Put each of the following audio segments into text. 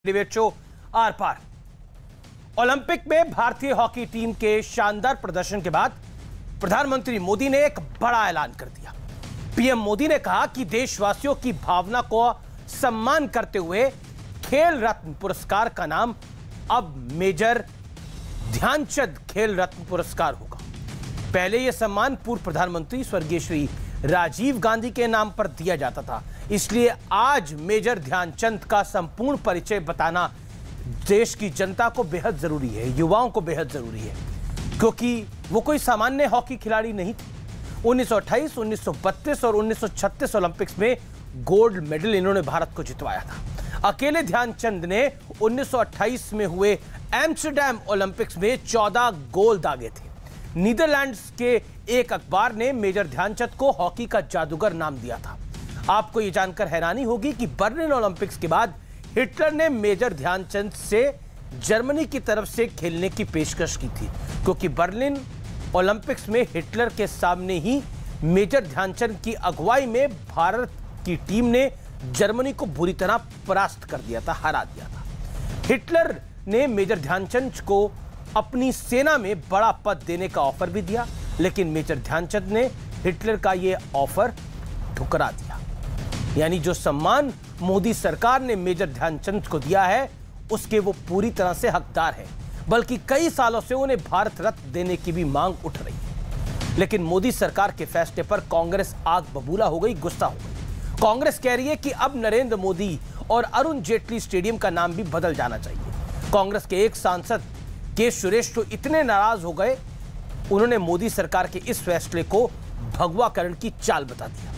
Debate show आर पार। Olympic में भारतीय हॉकी टीम के शानदार प्रदर्शन के बाद प्रधानमंत्री मोदी ने एक बड़ा ऐलान कर दिया। पीएम मोदी ने कहा कि देशवासियों की भावना को सम्मान करते हुए खेल रत्न पुरस्कार का नाम अब मेजर ध्यानचंद खेल रत्न पुरस्कार होगा। पहले यह सम्मान पूर्व प्रधानमंत्री स्वर्गीय श्री राजीव गांधी के नाम पर दिया जाता था, इसलिए आज मेजर ध्यानचंद का संपूर्ण परिचय बताना देश की जनता को बेहद जरूरी है, युवाओं को बेहद जरूरी है, क्योंकि वो कोई सामान्य हॉकी खिलाड़ी नहीं थे। 1928, 1932 और 1936 ओलंपिक्स में गोल्ड मेडल इन्होंने भारत को जितवाया था। अकेले ध्यानचंद ने 1928 में हुए एम्स्टरडैम ओलंपिक्स में 14 गोल दागे थे। नीदरलैंड्स के एक अखबार ने मेजर ध्यानचंद को हॉकी का जादूगर नाम दिया था। आपको यह जानकर हैरानी होगी कि बर्लिन ओलंपिक्स के बाद हिटलर ने मेजर ध्यानचंद से जर्मनी की तरफ से खेलने की पेशकश की थी, क्योंकि बर्लिन ओलंपिक्स में हिटलर के सामने ही मेजर ध्यानचंद की अगुवाई में भारत की टीम ने जर्मनी को बुरी तरह परास्त कर दिया था, हरा दिया था। हिटलर ने मेजर ध्यानचंद को अपनी सेना में बड़ा पद देने का ऑफर भी दिया, लेकिन मेजर ध्यानचंद ने हिटलर का यह ऑफर ठुकरा दिया। यानी जो सम्मान मोदी सरकार ने मेजर ध्यानचंद को दिया है, उसके वो पूरी तरह से हकदार है, बल्कि कई सालों से उन्हें भारत रत्न देने की भी मांग उठ रही है। लेकिन मोदी सरकार के फैसले पर कांग्रेस आग बबूला हो गई, गुस्सा हो गई। कांग्रेस कह रही है कि अब नरेंद्र मोदी और अरुण जेटली स्टेडियम का नाम भी बदल जाना चाहिए। कांग्रेस के एक सांसद के सुरेश तो इतने नाराज हो गए, उन्होंने मोदी सरकार के इस फैसले को भगवाकरण की चाल बता दिया।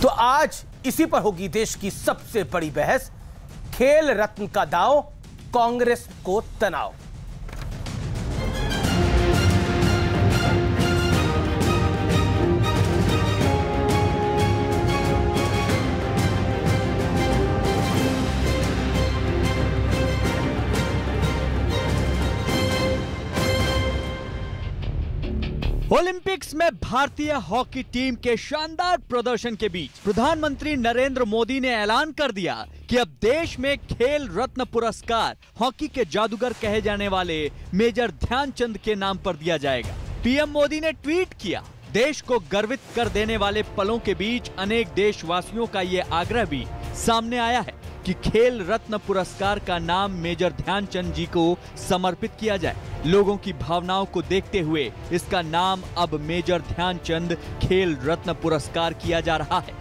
तो आज इसी पर होगी देश की सबसे बड़ी बहस। खेल रत्न का दांव, कांग्रेस को तनाव। ओलंपिक्स में भारतीय हॉकी टीम के शानदार प्रदर्शन के बीच प्रधानमंत्री नरेंद्र मोदी ने ऐलान कर दिया कि अब देश में खेल रत्न पुरस्कार हॉकी के जादूगर कहे जाने वाले मेजर ध्यानचंद के नाम पर दिया जाएगा। पीएम मोदी ने ट्वीट किया, देश को गर्वित कर देने वाले पलों के बीच अनेक देशवासियों का ये आग्रह भी सामने आया है कि खेल रत्न पुरस्कार का नाम मेजर ध्यानचंद जी को समर्पित किया जाए। लोगों की भावनाओं को देखते हुए इसका नाम अब मेजर ध्यानचंद खेल रत्न पुरस्कार किया जा रहा है।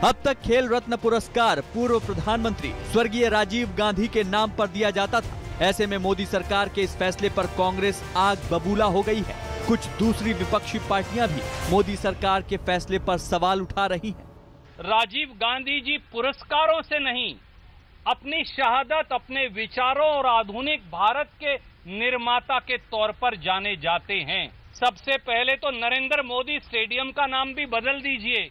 अब तक खेल रत्न पुरस्कार पूर्व प्रधानमंत्री स्वर्गीय राजीव गांधी के नाम पर दिया जाता था। ऐसे में मोदी सरकार के इस फैसले पर कांग्रेस आग बबूला हो गई है। कुछ दूसरी विपक्षी पार्टियां भी मोदी सरकार के फैसले पर सवाल उठा रही हैं। राजीव गांधी जी पुरस्कारों से नहीं, अपनी शहादत, अपने विचारों और आधुनिक भारत के निर्माता के तौर पर जाने जाते हैं। सबसे पहले तो नरेंद्र मोदी स्टेडियम का नाम भी बदल दीजिए,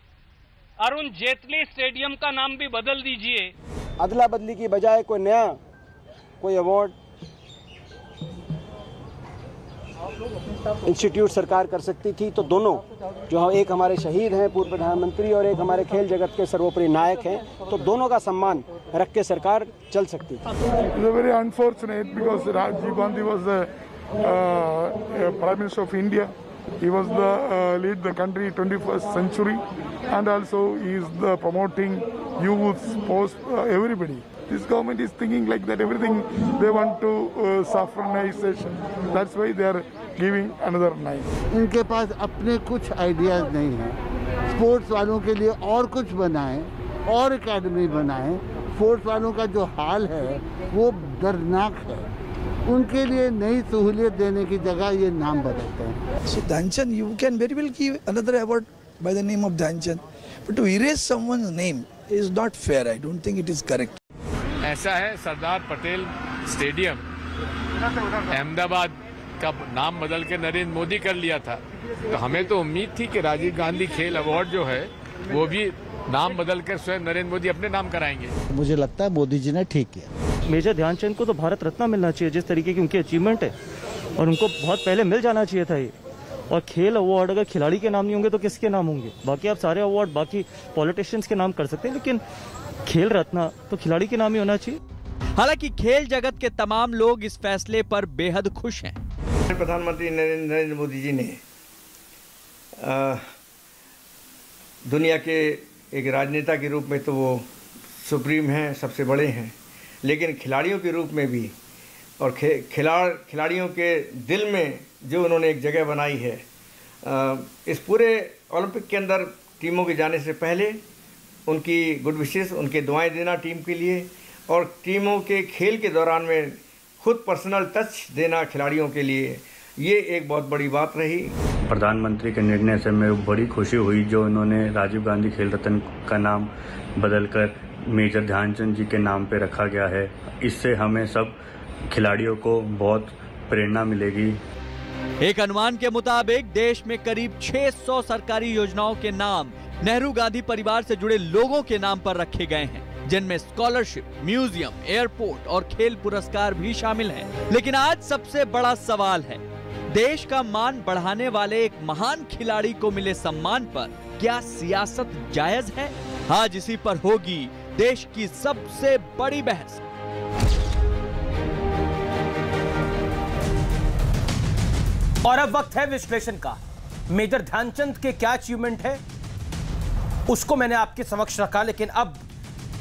अरुण जेटली स्टेडियम का नाम भी बदल दीजिए। अदला बदली की बजाय कोई नया कोई अवार्ड इंस्टीट्यूट सरकार कर सकती थी, तो दोनों जो एक हमारे शहीद हैं पूर्व प्रधानमंत्री और एक हमारे खेल जगत के सर्वोपरि नायक हैं, तो दोनों का सम्मान रख के सरकार चल सकती थी। Very unfortunate because Rajiv Gandhi was the prime minister of India. He was the lead the country 21st century, and also he is the promoting youth, sports, everybody. This government is thinking like that. Everything they want to saffronization. That's why they are giving another name. इनके पास अपने कुछ ideas नहीं हैं। Sports वालों के लिए और कुछ बनाएं, और एकेडमी बनाएं। स्पोर्ट्स वालों का जो हाल है वो दर्दनाक है। उनके लिए नई सहूलियत देने की जगह ये नाम बदलते हैं। So Dhyanchand, you can very well give another award by the name of Dhyanchand, but to erase someone's name is not fair. I don't think it is correct. ऐसा है, सरदार पटेल स्टेडियम अहमदाबाद का नाम बदल के नरेंद्र मोदी कर लिया था, तो हमें तो उम्मीद थी कि राजीव गांधी खेल अवार्ड जो है वो भी नाम बदल कर स्वयं नरेंद्र मोदी अपने नाम कराएंगे। मुझे लगता है मोदी जी ने ठीक किया। मेजर ध्यानचंद को तो भारत रत्न मिलना चाहिए, जिस तरीके की उनकी अचीवमेंट है, और उनको बहुत पहले मिल जाना चाहिए था ये। और खेल अवार्ड अगर खिलाड़ी के नाम नहीं होंगे तो किसके नाम होंगे? बाकी आप सारे अवार्ड बाकी पॉलिटिशियंस के नाम कर सकते हैं, लेकिन खेल रत्न तो खिलाड़ी के नाम ही होना चाहिए। हालांकि खेल जगत के तमाम लोग इस फैसले पर बेहद खुश हैं। प्रधानमंत्री नरेंद्र मोदी जी ने दुनिया के एक राजनेता के रूप में तो वो सुप्रीम हैं, सबसे बड़े हैं, लेकिन खिलाड़ियों के रूप में भी और खिलाड़ियों के दिल में जो उन्होंने एक जगह बनाई है, इस पूरे ओलंपिक के अंदर टीमों के जाने से पहले उनकी गुड विशेस, उनके दुआएं देना टीम के लिए, और टीमों के खेल के दौरान में खुद पर्सनल टच देना खिलाड़ियों के लिए, ये एक बहुत बड़ी बात रही। प्रधानमंत्री के निर्णय से मैं बड़ी खुशी हुई जो उन्होंने राजीव गांधी खेल रत्न का नाम बदलकर मेजर ध्यानचंद जी के नाम पे रखा गया है। इससे हमें सब खिलाड़ियों को बहुत प्रेरणा मिलेगी। एक अनुमान के मुताबिक देश में करीब 600 सरकारी योजनाओं के नाम नेहरू गांधी परिवार से जुड़े लोगों के नाम पर रखे गए हैं, जिनमें स्कॉलरशिप, म्यूजियम, एयरपोर्ट और खेल पुरस्कार भी शामिल हैं। लेकिन आज सबसे बड़ा सवाल है, देश का मान बढ़ाने वाले एक महान खिलाड़ी को मिले सम्मान पर क्या सियासत जायज है? आज इसी पर होगी देश की सबसे बड़ी बहस। और अब वक्त है विश्लेषण का। मेजर ध्यानचंद के क्या अचीवमेंट है उसको मैंने आपके समक्ष रखा, लेकिन अब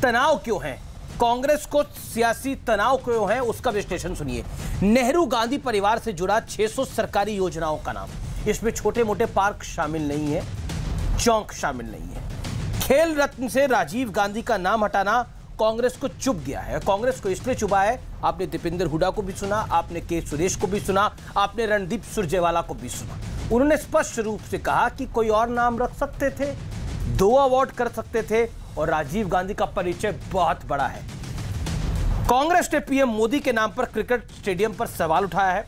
तनाव क्यों है, कांग्रेस को सियासी तनाव क्यों है, उसका विश्लेषण सुनिए। नेहरू गांधी परिवार से जुड़ा 600 सरकारी योजनाओं का नाम, इसमें छोटे मोटे पार्क शामिल नहीं है, चौक शामिल नहीं है। खेल रत्न से राजीव गांधी का नाम हटाना कांग्रेस को चुभ गया है। कांग्रेस को इसलिए चुभा है, आपने दीपेंद्र हुड्डा को भी सुना, आपने के सुरेश को भी सुना, आपने रणदीप सुरजेवाला को भी सुना। उन्होंने स्पष्ट रूप से कहा कि कोई और नाम रख सकते थे, 2 अवार्ड कर सकते थे, और राजीव गांधी का परिचय बहुत बड़ा है। कांग्रेस ने पीएम मोदी के नाम पर क्रिकेट स्टेडियम पर सवाल उठाया है।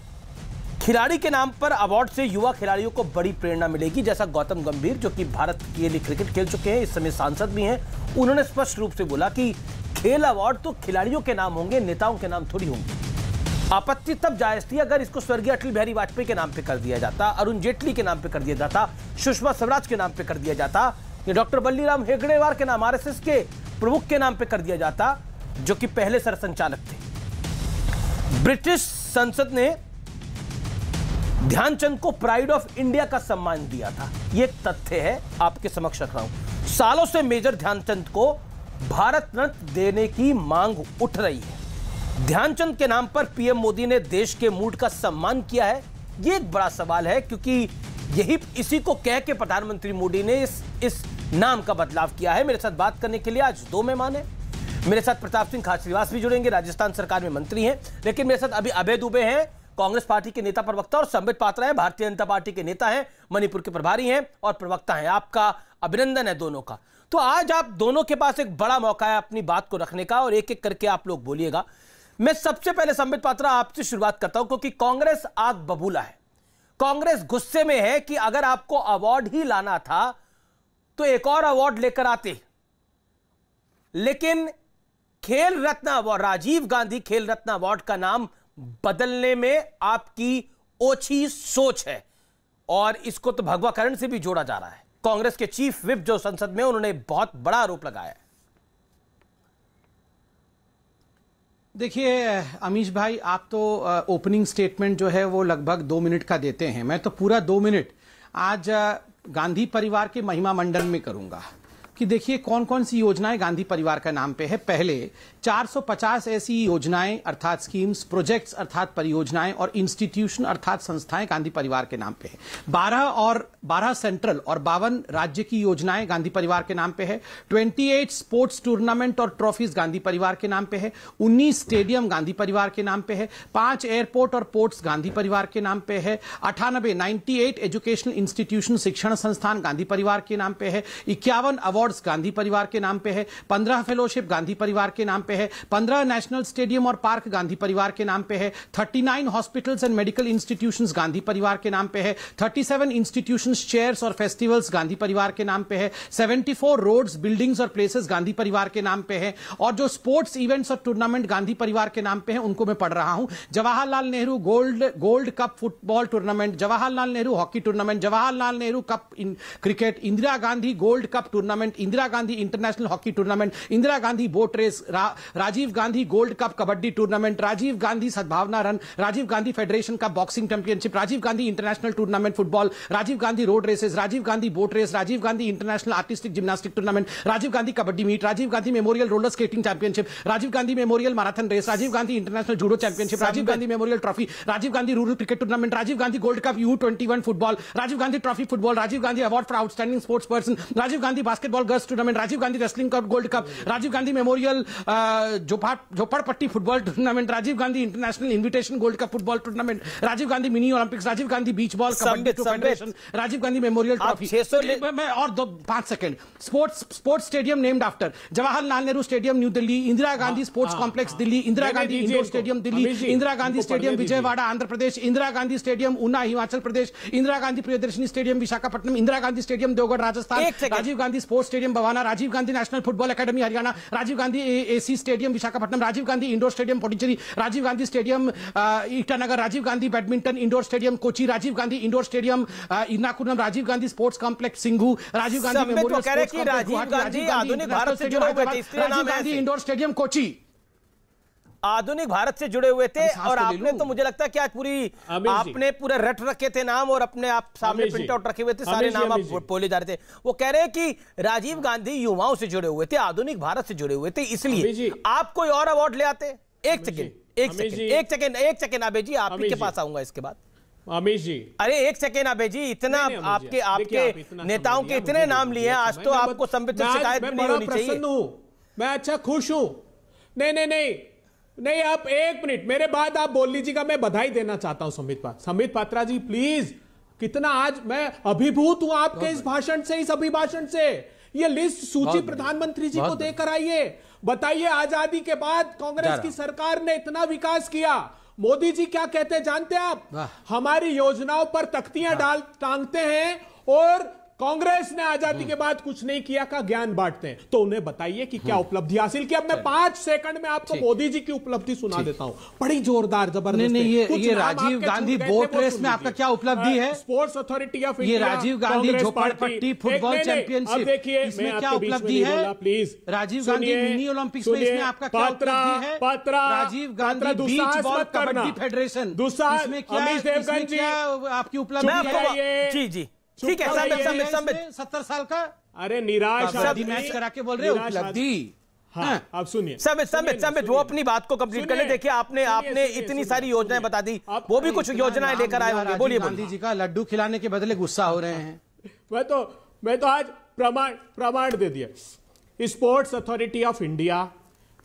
खिलाड़ी के नाम पर अवार्ड से युवा खिलाड़ियों को बड़ी प्रेरणा मिलेगी, जैसा गौतम गंभीर जो कि भारत के लिए क्रिकेट खेल चुके हैं, इस समय सांसद भी हैं, उन्होंने स्पष्ट रूप से बोला कि खेल अवार्ड तो खिलाड़ियों के नाम होंगे, नेताओं के नाम थोड़ी होंगे। आपत्ति तब जायज थी अगर इसको स्वर्गीय अटल बिहारी वाजपेयी के नाम पे कर दिया जाता, अरुण जेटली के नाम पे कर दिया जाता, सुषमा स्वराज के नाम पे कर दिया जाता, या डॉक्टर बल्लीराम हेगड़ेवार के नाम, आरएसएस के प्रमुख के नाम पे कर दिया जाता, जो कि पहले सरसंचालक थे। ब्रिटिश संसद ने ध्यानचंद को प्राइड ऑफ इंडिया का सम्मान दिया था, यह एक तथ्य है, आपके समक्ष रख रहा हूं। सालों से मेजर ध्यानचंद को भारत रत्न देने की मांग उठ रही है। ध्यानचंद के नाम पर पीएम मोदी ने देश के मूड का सम्मान किया है, यह एक बड़ा सवाल है, क्योंकि इसी को कह के प्रधानमंत्री मोदी ने इस नाम का बदलाव किया है। मेरे साथ बात करने के लिए आज 2 मेहमान हैं। मेरे साथ प्रताप सिंह खाचरियावास भी जुड़ेंगे, राजस्थान सरकार में मंत्री हैं, लेकिन मेरे साथ अभी अभय दुबे हैं, कांग्रेस पार्टी के नेता प्रवक्ता, और संबित पात्रा है, भारतीय जनता पार्टी के नेता हैं, मणिपुर के प्रभारी हैं और प्रवक्ता हैं। आपका अभिनंदन है दोनों का। तो आज आप दोनों के पास एक बड़ा मौका है अपनी बात को रखने का, और एक एक करके आप लोग बोलिएगा। मैं सबसे पहले संबित पात्रा आपसे शुरुआत करता हूं, क्योंकि कांग्रेस आग बबूला है। कांग्रेस गुस्से में है कि अगर आपको अवार्ड ही लाना था तो एक और अवार्ड लेकर आते, लेकिन खेल रत्न अवार्ड, राजीव गांधी खेल रत्न अवार्ड का नाम बदलने में आपकी ओछी सोच है, और इसको तो भगवाकरण से भी जोड़ा जा रहा है। कांग्रेस के चीफ विप जो संसद में, उन्होंने बहुत बड़ा आरोप लगाया है। देखिए अमीश भाई, आप तो ओपनिंग स्टेटमेंट जो है वो लगभग 2 मिनट का देते हैं, मैं तो पूरा 2 मिनट आज गांधी परिवार के महिमा मंडन में करूंगा कि देखिए कौन कौन सी योजनाएं गांधी परिवार का नाम पे है। पहले 450 ऐसी योजनाएं अर्थात स्कीम्स, प्रोजेक्ट्स अर्थात परियोजनाएं और इंस्टीट्यूशन अर्थात संस्थाएं गांधी परिवार के नाम पे है। 12 सेंट्रल और 52 राज्य की योजनाएं गांधी परिवार के नाम पे है। 28 स्पोर्ट्स टूर्नामेंट और ट्रॉफीज गांधी परिवार के नाम पे है। 19 स्टेडियम गांधी परिवार के नाम पे है। 5 एयरपोर्ट और पोर्ट्स गांधी परिवार के नाम पे है। 98 एजुकेशनल इंस्टीट्यूशन शिक्षण संस्थान गांधी परिवार के नाम पे है। 51 अवार्ड्स गांधी परिवार के नाम पे है। 15 फेलोशिप गांधी परिवार के नाम पे है। 15 नेशनल स्टेडियम और पार्क गांधी परिवार के नाम पे है। 39 hospitals and medical institutions Gandhi परिवार के नाम पे है। 37 इंस्टीट्यूशंस, चेयर्स और फेस्टिवल्स गांधी परिवार के नाम पे है। 74 रोड्स, बिल्डिंग्स और प्लेसेस गांधी परिवार के नाम पे है। और जो स्पोर्ट्स इवेंट्स और टूर्नामेंट गांधी परिवार के नाम पे है उनको मैं पढ़ रहा हूं। Jawaharlal Nehru gold cup football tournament, Jawaharlal Nehru hockey tournament, Jawaharlal Nehru cup in cricket, Indira Gandhi gold cup tournament tournament, Indira Gandhi international hockey tournament, Indira Gandhi boat race, Rajiv Gandhi gold cup kabaddi tournament, Rajiv Gandhi Sadbhavna run, Rajiv Gandhi federation का boxing championship, Rajiv Gandhi international tournament football, Rajiv Gandhi road races, Rajiv Gandhi boat race, Rajiv Gandhi international artistic gymnastic tournament, Rajiv Gandhi kabaddi meet, Rajiv Gandhi memorial roller skating championship, Rajiv Gandhi memorial marathon race, Rajiv Gandhi international judo championship, Rajiv Gandhi memorial trophy, Rajiv Gandhi rural cricket tournament, Rajiv Gandhi gold cup U21 football, Rajiv Gandhi trophy football, Rajiv Gandhi award for outstanding sports person, Rajiv Gandhi basketball girls tournament, Rajiv Gandhi wrestling gold cup, Rajiv Gandhi memorial Jhopadpatti football tournament, Rajiv Gandhi international invitation gold cup football tournament, Rajiv Gandhi mini olympics, Rajiv Gandhi beach ball kabaddi federation, Rajiv Gandhi memorial trophy. मैं और 5 second. Sports stadium named after Jawaharlal Nehru stadium new Delhi, Indira Gandhi sports complex Delhi, Indira Gandhi indoor stadium Delhi, Indira Gandhi stadium Vijayawada Andhra Pradesh, Indira Gandhi stadium Una Himachal Pradesh, Indira Gandhi Priyadarshini stadium Visakhapatnam, Indira Gandhi stadium Deogarh Rajasthan, Rajiv Gandhi sports stadium Bawana, Rajiv Gandhi national football academy Haryana, Rajiv Gandhi AC stadium Visakhapatnam, Rajiv Gandhi indoor stadium Puducherry, Rajiv Gandhi stadium Itanagar, Rajiv Gandhi badminton indoor stadium Kochi, Rajiv Gandhi indoor stadium Ernakulam, Rajiv Gandhi sports complex Singhu, Rajiv Gandhi memorial sports complex Guwahati, आधुनिक भारत से जुड़े हुए थे, Rajiv Gandhi indoor stadium Kochi, आधुनिक भारत से जुड़े हुए थे। और आपने तो मुझे लगता है कि आज पूरी आपने पूरे रट रखे थे नाम और अपने आप सामने प्रिंट आउट रखे हुए थे, सारे नाम आप बोले जा रहे थे। वो कह रहे हैं कि राजीव गांधी युवाओं से जुड़े हुए थे, आधुनिक भारत से जुड़े हुए थे, इसलिए आप कोई और अवार्ड ले आते। एक सेकेंड आबे जी, आप ही के पास आऊंगा इसके बाद। अमीश जी, अरे एक सेकेंड आबे जी, इतना आपके नेताओं के इतने नाम लिए हैं, आज तो आपको संबित शिकायत नहीं होनी चाहिए। मैं अच्छा खुश हूं। नहीं, आप एक मिनट मेरे बाद आप बोल लीजिएगा। मैं बधाई देना चाहता हूं संबित पात्रा जी, प्लीज। कितना आज मैं अभिभूत हूं आपके इस भाषण से, इस अभिभाषण से। ये लिस्ट सूची प्रधानमंत्री जी को देकर आइए, बताइए आजादी के बाद कांग्रेस की सरकार ने इतना विकास किया। मोदी जी क्या कहते हैं जानते हैं आप? हमारी योजनाओं पर तख्तियां टांगते हैं और कांग्रेस ने आजादी के बाद कुछ नहीं किया का ज्ञान बांटते हैं। तो उन्हें बताइए कि क्या उपलब्धि हासिल की। अब मैं 5 सेकंड में आपको मोदी जी की उपलब्धि सुना देता हूं, बड़ी जोरदार जबरदस्त। नहीं, ये राजीव गांधी बोट रेस में आपका क्या उपलब्धि है? स्पोर्ट्स अथॉरिटी ऑफ इंडिया, ये राजीव गांधी झोपड़पट्टी फुटबॉल चैंपियनशिप, देखिए इसमें क्या उपलब्धि है? Please Rajiv Gandhi mini Olympics में इसमें आपका क्या उपलब्धि है? Rajiv Gandhi beach ball kabaddi federation, इसमें क्या आपकी उपलब्धि है? जी ठीक है, संबित 70 साल का। अरे निराश मैच करा के बोल रहे हो उपलब्धि। हाँ, अब सुनिए संबित वो अपनी बात को कंप्लीट कर ले। देखिए आपने इतनी सारी योजनाएं बता दी, वो भी कुछ योजनाएं लेकर आए होंगे। बोलिए। गांधी जी का लड्डू खिलाने के बदले गुस्सा हो रहे हैं। मैं तो आज प्रमाण दे दिया। स्पोर्ट्स अथॉरिटी ऑफ इंडिया,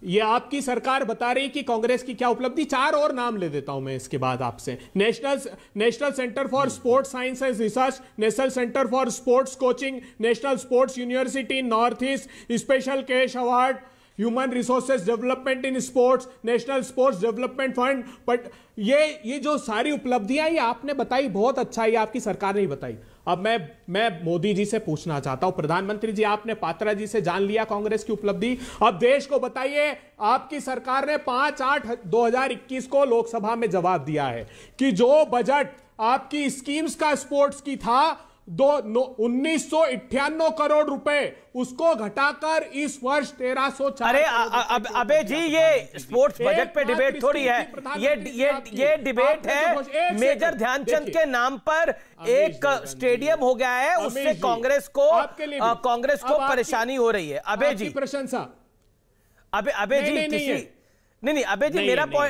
ये आपकी सरकार बता रही कि कांग्रेस की क्या उपलब्धि। 4 और नाम ले देता हूं मैं इसके बाद आपसे। National centre for sports science and research, national centre for sports coaching, national sports university north east, special cash award, human resources development in sports, national sports development fund. But ये जो सारी उपलब्धियां ये आपने बताई, बहुत अच्छा, ये आपकी सरकार ने बताई। अब मैं मोदी जी से पूछना चाहता हूं, प्रधानमंत्री जी आपने पात्रा जी से जान लिया कांग्रेस की उपलब्धि, अब देश को बताइए। आपकी सरकार ने 5/8/2021 को लोकसभा में जवाब दिया है कि जो बजट आपकी स्कीम्स का स्पोर्ट्स की था 1998 करोड़ रुपए, उसको घटाकर इस वर्ष 1340। अरे अबे जी, ये स्पोर्ट्स बजट पे डिबेट थोड़ी है, ये डिबेट है मेजर ध्यानचंद के नाम पर एक स्टेडियम हो गया है, उससे कांग्रेस को परेशानी हो रही है। अबे जी प्रशंसा। अबे जी नहीं अबे जी,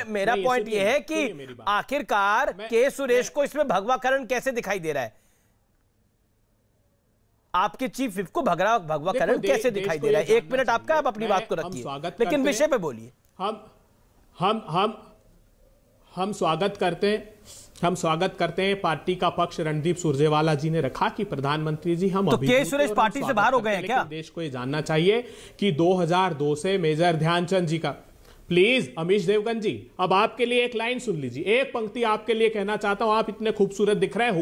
मेरा पॉइंट ये है कि आखिरकार के सुरेश को इसमें भगवाकरण कैसे दिखाई दे रहा है? आपके चीफ विप को भगवाकरण कैसे दिखाई दे रहा है? 1 मिनट आपका, आप अपनी बात को रखिए, लेकिन विषय पे बोलिए। हम स्वागत करते हैं पार्टी का पक्ष रणदीप सुरजेवाला जी ने रखा कि प्रधानमंत्री जी हम तो के सुरेश पार्टी से बाहर हो गए हैं क्या? देश को ये जानना चाहिए कि 2002 से मेजर ध्यानचंद जी का, प्लीज अमीश देवगन जी, अब आपके लिए एक लाइन सुन लीजिए, एक पंक्ति आपके लिए कहना चाहता हूं। आप इतने खूबसूरत दिख रहे हैं।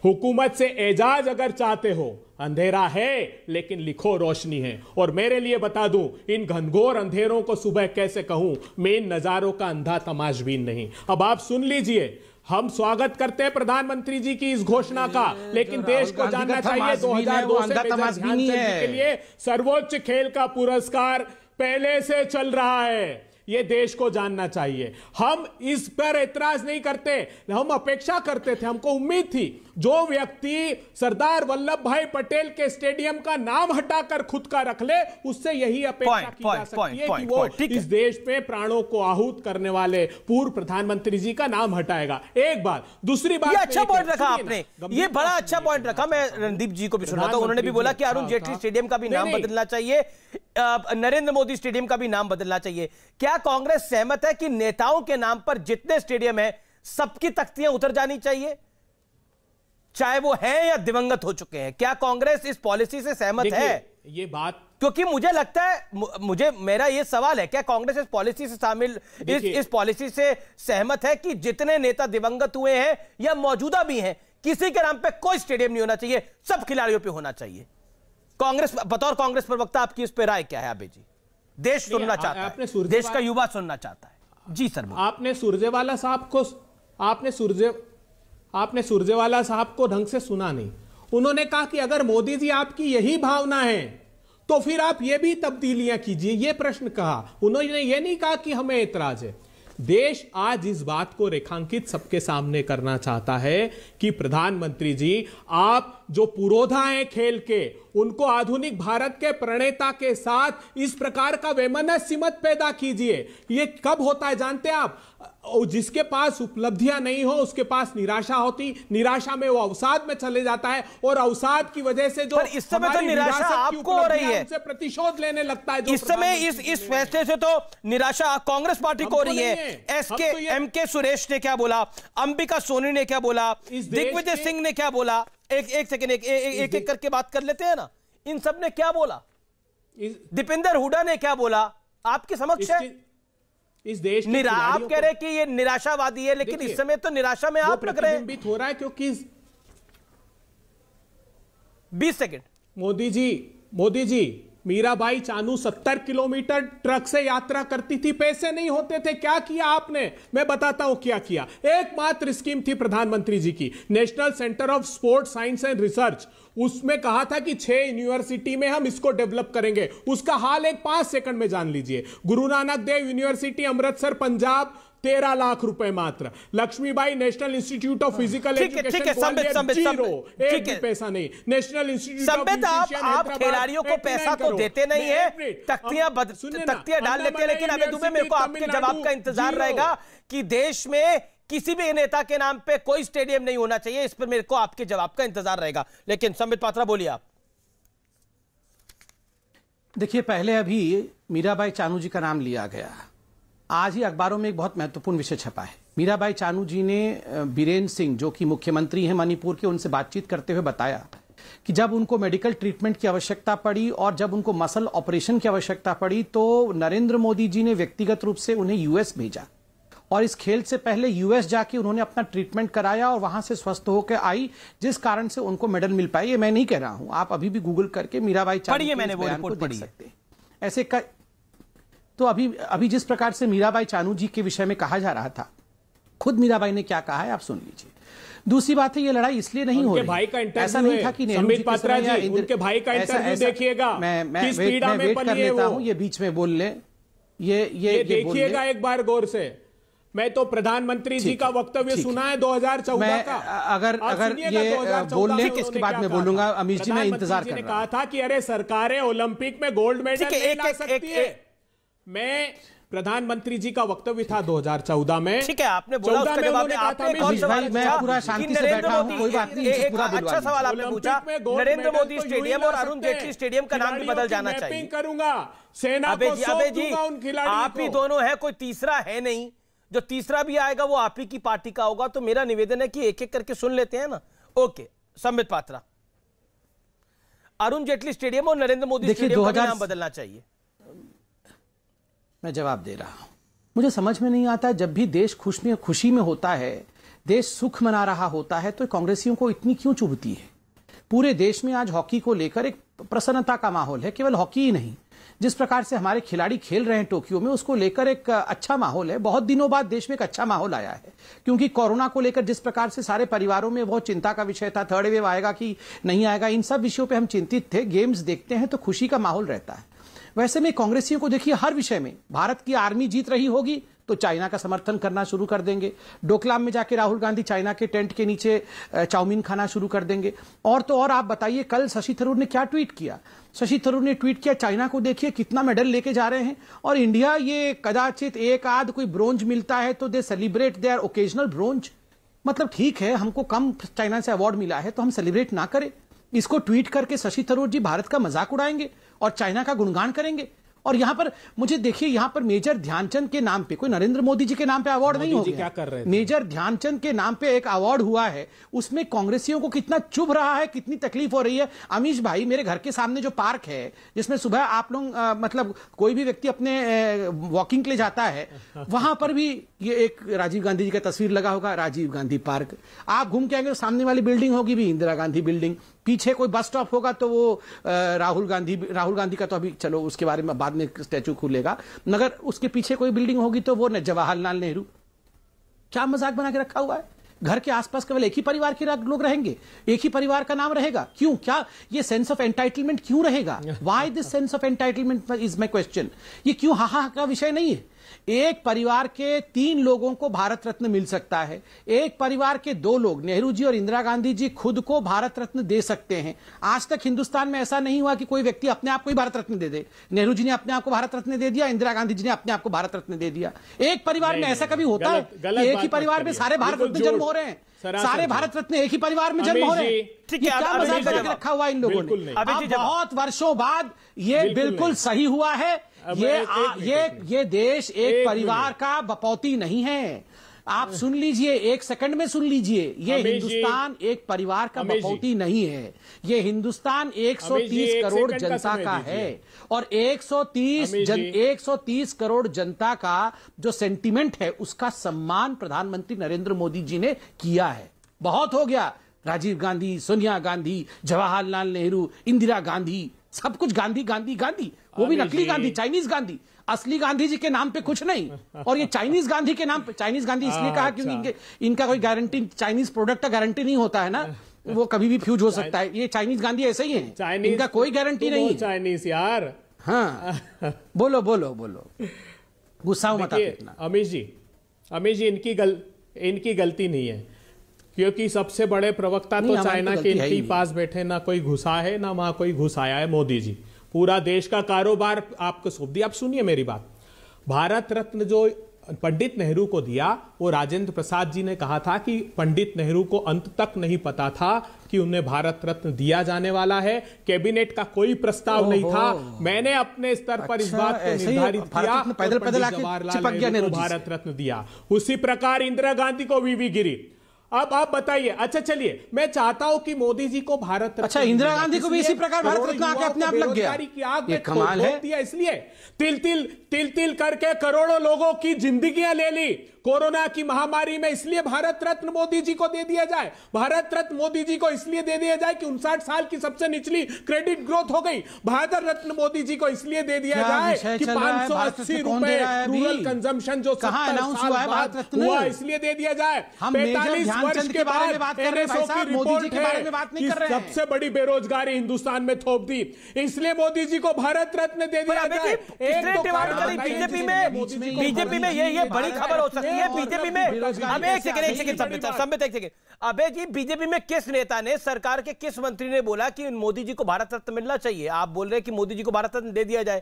हुकूमत से एजाज अगर चाहते हो, अंधेरा है लेकिन लिखो रोशनी है। और मेरे लिए बता दूं, इन घनघोर अंधेरों को सुबह कैसे कहूं, मैं इन नजारों का अंधा तमाशबीन नहीं। अब आप सुन लीजिए, हम स्वागत करते हैं प्रधानमंत्री जी की इस घोषणा का, लेकिन देश को जानना चाहिए 2002 से मेजर ध्यानचंद जी के लिए सर्वोच्च खेल का पुरस्कार पहले से चल रहा है। ये देश को जानना चाहिए। हम इस पर एतराज नहीं करते, हम अपेक्षा करते थे, हमको उम्मीद थी जो व्यक्ति सरदार वल्लभ भाई पटेल के स्टेडियम का नाम हटाकर खुद का रख ले, उससे यही अपेक्षा की जा सकती है कि वो इस देश में प्राणों को आहूत करने वाले पूर्व प्रधानमंत्री जी का नाम हटाएगा। एक बात। दूसरी बात, ये अच्छा पॉइंट रखा आपने, ये बड़ा अच्छा पॉइंट रखा। मैं रणदीप जी को भी सुना था, उन्होंने भी बोला कि अरुण जेटली स्टेडियम का भी नाम बदलना चाहिए, नरेंद्र मोदी स्टेडियम का भी नाम बदलना चाहिए। क्या कांग्रेस सहमत है कि नेताओं के नाम पर जितने स्टेडियम है सबकी तख्तियां उतर जानी चाहिए, चाहे वो हैं या दिवंगत हो चुके हैं? क्या कांग्रेस इस पॉलिसी से सहमत है? ये बात, क्योंकि मुझे लगता है, मेरा ये सवाल है, क्या कांग्रेस इस पॉलिसी से शामिल, इस पॉलिसी से सहमत है कि जितने नेता दिवंगत हुए हैं या मौजूदा भी हैं, किसी के नाम पे कोई स्टेडियम नहीं होना चाहिए, सब खिलाड़ियों पे होना चाहिए? कांग्रेस, बतौर कांग्रेस प्रवक्ता आपकी इस पे राय क्या है? आबे जी, देश सुनना चाहता है, देश का युवा सुनना चाहता है। जी सर। आपने सुरजेवाला साहब को ढंग से सुना नहीं। उन्होंने कहा कि अगर मोदी जी आपकी यही भावना है तो फिर आप ये भी तब्दीलियां कीजिए, ये प्रश्न कहा। उन्होंने ये नहीं कहा कि हमें ऐतराज है। देश आज इस बात को रेखांकित सबके सामने करना चाहता है कि प्रधानमंत्री जी, आप जो पुरोधा हैं खेल के, उनको आधुनिक भारत के प्रणेता के साथ इस प्रकार का वैमनस्य मत पैदा कीजिए। ये कब होता है जानते हैं आप? जिसके पास उपलब्धियां नहीं हो उसके पास निराशा होती, निराशा में वो अवसाद में चले जाता है, और अवसाद की वजह से जो इस समय तो निराशा आपको हो रही है, उनसे प्रतिशोध लेने लगता है। इस समय इस फैसले से तो निराशा कांग्रेस पार्टी को हो रही है। एमके सुरेश ने क्या बोला, अंबिका सोनी ने क्या बोला, दिग्विजय सिंह ने क्या बोला, एक सेकंड, एक करके बात कर लेते हैं ना। इन सब ने क्या बोला, दीपेंद्र हुड्डा ने क्या बोला, आपके समक्ष है। इस देश आप कह रहे हैं कि ये निराशावादी है, लेकिन इस समय तो निराशा में आप लग रहे हैं। हो रहा है क्योंकि 20 second. Modi ji, Mirabai Chanu 70 kilometre truck से यात्रा करती थी, पैसे नहीं होते थे। क्या किया आपने? मैं बताता हूं क्या किया। एकमात्र स्कीम थी प्रधानमंत्री जी की, national centre of sports science and research. उसमें कहा था कि 6 यूनिवर्सिटी में हम इसको डेवलप करेंगे। उसका हाल एक 5 सेकंड में जान लीजिए। गुरु नानक देव यूनिवर्सिटी अमृतसर पंजाब 13 लाख रुपए मात्र। Laxmibai national institute of physical education zero, एक भी पैसा नहीं। नेशनल इंस्टीट्यूट आप खिलाड़ियों को पैसा तो देते नहीं है, तख्तियां डाल लेते हैं। लेकिन अभी दुबे, मेरे को आपके जवाब का इंतजार रहेगा कि देश में किसी भी नेता के नाम पे कोई स्टेडियम नहीं होना चाहिए। इस पर मेरे को आपके जवाब का इंतजार रहेगा। लेकिन संबित पात्रा, बोलिए आप। देखिए, पहले अभी मीराबाई चानू जी का नाम लिया गया। आज ही अखबारों में एक बहुत महत्वपूर्ण विषय छपा है। मीराबाई चानू जी ने बीरेन्द्र सिंह, जो कि मुख्यमंत्री हैं मणिपुर के, उनसे बातचीत करते हुए बताया कि जब उनको मेडिकल ट्रीटमेंट की आवश्यकता पड़ी और जब उनको मसल ऑपरेशन की आवश्यकता पड़ी तो नरेंद्र मोदी जी ने व्यक्तिगत रूप से उन्हें यूएस भेजा, और इस खेल से पहले यूएस जाके उन्होंने अपना ट्रीटमेंट कराया और वहां से स्वस्थ होकर आई, जिस कारण से उनको मेडल मिल पाया। ये मैं नहीं कह रहा हूं, आप अभी भी गूगल करके मीराबाई चानू के बयान को देख सकते हैं। ऐसे तो अभी जिस प्रकार से मीराबाई चानू जी के विषय में कहा जा रहा था, खुद मीराबाई ने क्या कहा है आप सुन लीजिए। दूसरी बात है, ये लड़ाई इसलिए नहीं हो रही, ऐसा नहीं था कि संबित पात्रा जी, उनके भाई का इंटरव्यू देखिएगा, मैं वेट कर लेता हूं, ये बीच में बोल ले, ये देखिएगा एक बार गौर से। मैं तो प्रधानमंत्री जी का वक्तव्य सुना है 2014 का। अगर ये बोल ले, इसके बाद मैं बोलूंगा। अमीर जी, मैं इंतजार कर रहा हूं। कहा था कि अरे सरकारें ओलंपिक में गोल्ड मेडल नहीं ला सकती है। मैं प्रधानमंत्री जी का वक्तव्य था 2014 में। ठीक है, आपने बोला, उसका जवाब में आपने एक और सवाल पूछा। मैं पूरा शांति से बैठा हूं, कोई बात नहीं। एक अच्छा सवाल आपने पूछा, नरेंद्र मोदी स्टेडियम और अरुण जेटली स्टेडियम का नाम भी बदल जाना चाहिए। करूंगा, सेना को सौंप दूंगा उन खिलाड़ियों को। आप ही दोनों है, कोई तीसरा है नहीं। जो तीसरा भी आएगा वो आप ही की पार्टी का होगा। तो मेरा निवेदन है कि एक एक करके सुन लेते हैं ना। ओके, संबित पात्रा, अरुण जेटली स्टेडियम और नरेंद्र मोदी स्टेडियम का नाम बदलना चाहिए। मैं जवाब दे रहा हूं। मुझे समझ में नहीं आता, जब भी देश खुशी में होता है, देश सुख मना रहा होता है, तो कांग्रेसियों को इतनी क्यों चुभती है। पूरे देश में आज हॉकी को लेकर एक प्रसन्नता का माहौल है। केवल हॉकी ही नहीं, जिस प्रकार से हमारे खिलाड़ी खेल रहे हैं टोक्यो में, उसको लेकर एक अच्छा माहौल है। बहुत दिनों बाद देश में एक अच्छा माहौल आया है, क्योंकि कोरोना को लेकर जिस प्रकार से सारे परिवारों में बहुत चिंता का विषय था, थर्ड वेव आएगा कि नहीं आएगा, इन सब विषयों पे हम चिंतित थे। गेम्स देखते हैं तो खुशी का माहौल रहता है। वैसे में कांग्रेसियों को देखिए, हर विषय में भारत की आर्मी जीत रही होगी तो चाइना का समर्थन करना शुरू कर देंगे। डोकलाम में जाके राहुल गांधी चाइना के टेंट के नीचे चाउमीन खाना शुरू कर देंगे। और तो और आप बताइए, कल शशि थरूर ने क्या ट्वीट किया? शशि थरूर ने ट्वीट किया, चाइना को देखिए कितना मेडल लेके जा रहे हैं, और इंडिया ये कदाचित एक आध कोई ब्रोंज मिलता है तो दे सेलिब्रेट देयर ओकेजनल ब्रोंज। मतलब ठीक है, हमको कम चाइना से अवार्ड मिला है तो हम सेलिब्रेट ना करें? इसको ट्वीट करके शशि थरूर जी भारत का मजाक उड़ाएंगे और चाइना का गुणगान करेंगे। और यहां पर मुझे देखिए, यहां पर मेजर ध्यानचंद के नाम पे, कोई नरेंद्र मोदी जी के नाम पे अवार्ड नहीं हो गया। क्या कर रहे थे? मेजर ध्यानचंद के नाम पे एक अवार्ड हुआ है, उसमें कांग्रेसियों को कितना चुभ रहा है, कितनी तकलीफ हो रही है। अमीश भाई, मेरे घर के सामने जो पार्क है, जिसमें सुबह आप लोग मतलब कोई भी व्यक्ति अपने वॉकिंग के लिए जाता है, वहां पर भी ये एक राजीव गांधी जी का तस्वीर लगा होगा, राजीव गांधी पार्क। आप घूम के आएंगे, सामने वाली बिल्डिंग होगी भी इंदिरा गांधी बिल्डिंग, पीछे कोई बस स्टॉप होगा तो वो राहुल गांधी का तो अभी चलो उसके बारे में बाद में स्टैचू खुलेगा, मगर उसके पीछे कोई बिल्डिंग होगी तो वो जवाहरलाल नेहरू। क्या मजाक बना के रखा हुआ है? घर के आसपास केवल एक ही परिवार के लोग रहेंगे, एक ही परिवार का नाम रहेगा। क्यों? क्या ये सेंस ऑफ एंटाइटलमेंट क्यों रहेगा? Why this sense of entitlement is my question. ये क्यों हाहा का विषय नहीं है? एक परिवार के 3 लोगों को भारत रत्न मिल सकता है, एक परिवार के 2 लोग, नेहरू जी और इंदिरा गांधी जी, खुद को भारत रत्न दे सकते हैं। आज तक हिंदुस्तान में ऐसा नहीं हुआ कि कोई व्यक्ति अपने आप को ही भारत रत्न दे दे। नेहरू जी ने अपने आप को भारत रत्न दे दिया, इंदिरा गांधी जी ने अपने आप को भारत रत्न दे दिया। एक परिवार में ऐसा कभी होता है? एक ही परिवार में सारे भारत रत्न जन्म हो रहे हैं, सारे भारत रत्न एक ही परिवार में जन्म हो रहे हैं। क्या मजाक बना के रखा हुआ इन लोगों ने? अब बहुत वर्षों बाद ये बिल्कुल सही हुआ है। ये देश एक परिवार का बपौती नहीं है। आप सुन लीजिए, एक सेकंड में सुन लीजिए, ये हिंदुस्तान एक परिवार का बपौती नहीं है। ये हिंदुस्तान 130 करोड़ जनता का है, और 130 करोड़ जनता का जो सेंटिमेंट है, उसका सम्मान प्रधानमंत्री नरेंद्र मोदी जी ने किया है। बहुत हो गया, राजीव गांधी, सोनिया गांधी, जवाहरलाल नेहरू, इंदिरा गांधी, सब कुछ गांधी गांधी गांधी, वो भी नकली गांधी, चाइनीज गांधी। असली गांधी जी के नाम पे कुछ नहीं, और ये चाइनीज गांधी के नाम पे, चाइनीज गांधी इसलिए कहा क्योंकि इनका कोई गारंटी, चाइनीज प्रोडक्ट का गारंटी नहीं होता है ना, वो कभी भी फ्यूज हो सकता है। ये चाइनीज गांधी ऐसे ही है, इनका कोई गारंटी नहीं। चाइनीज यार, हाँ बोलो बोलो बोलो, गुस्सा मत इतना। अमीश जी, इनकी गलती नहीं है, क्योंकि सबसे बड़े प्रवक्ता तो चाइना के इनके पास बैठे, ना कोई घुसा है ना वहां कोई घुसाया है। मोदी जी पूरा देश का कारोबार आपको सौंप दिया। आप सुनिए मेरी बात, भारत रत्न जो पंडित नेहरू को दिया, वो राजेंद्र प्रसाद जी ने कहा था कि पंडित नेहरू को अंत तक नहीं पता था कि उन्हें भारत रत्न दिया जाने वाला है। कैबिनेट का कोई प्रस्ताव नहीं था। मैंने अपने स्तर पर इस बात को निर्धारित किया, जवाहरलाल नेहरू को भारत रत्न दिया। उसी प्रकार इंदिरा गांधी को वीवी गिरी। अब आप बताइए, अच्छा चलिए, मैं चाहता हूं कि मोदी जी को भारत रत्न, अच्छा इंदिरा गांधी को भी इसी प्रकार भारत रत्न आके अपने आप लग गया, ये कमाल है। इसलिए तिल तिल करके करोड़ों लोगों की जिंदगियां ले ली कोरोना की महामारी में, इसलिए भारत रत्न मोदी जी को दे दिया जाए। भारत रत्न मोदी जी को इसलिए दे दिया जाए कि 59 साल की सबसे निचली क्रेडिट ग्रोथ हो गई। भारत रत्न मोदी जी को इसलिए दे दिया जाए कि 580 रुपए रूरल कंजम्पशन जो अनाउंस हुआ है भारत रत्न हुआ, इसलिए दे दिया जाए। 45 वर्ष के बाद एनएसओ की रिपोर्ट है सबसे बड़ी बेरोजगारी हिंदुस्तान में थोप दी, इसलिए मोदी जी को भारत रत्न दे दिया जाए। बीजेपी में ये बड़ी खबर हो सकती है। बीजेपी में अब एक सेकंड, अबे जी, बीजेपी में किस नेता ने, सरकार के किस मंत्री ने बोला कि मोदी जी को भारत रत्न मिलना चाहिए? आप बोल रहे हैं कि मोदी जी को भारत रत्न दे दिया जाए।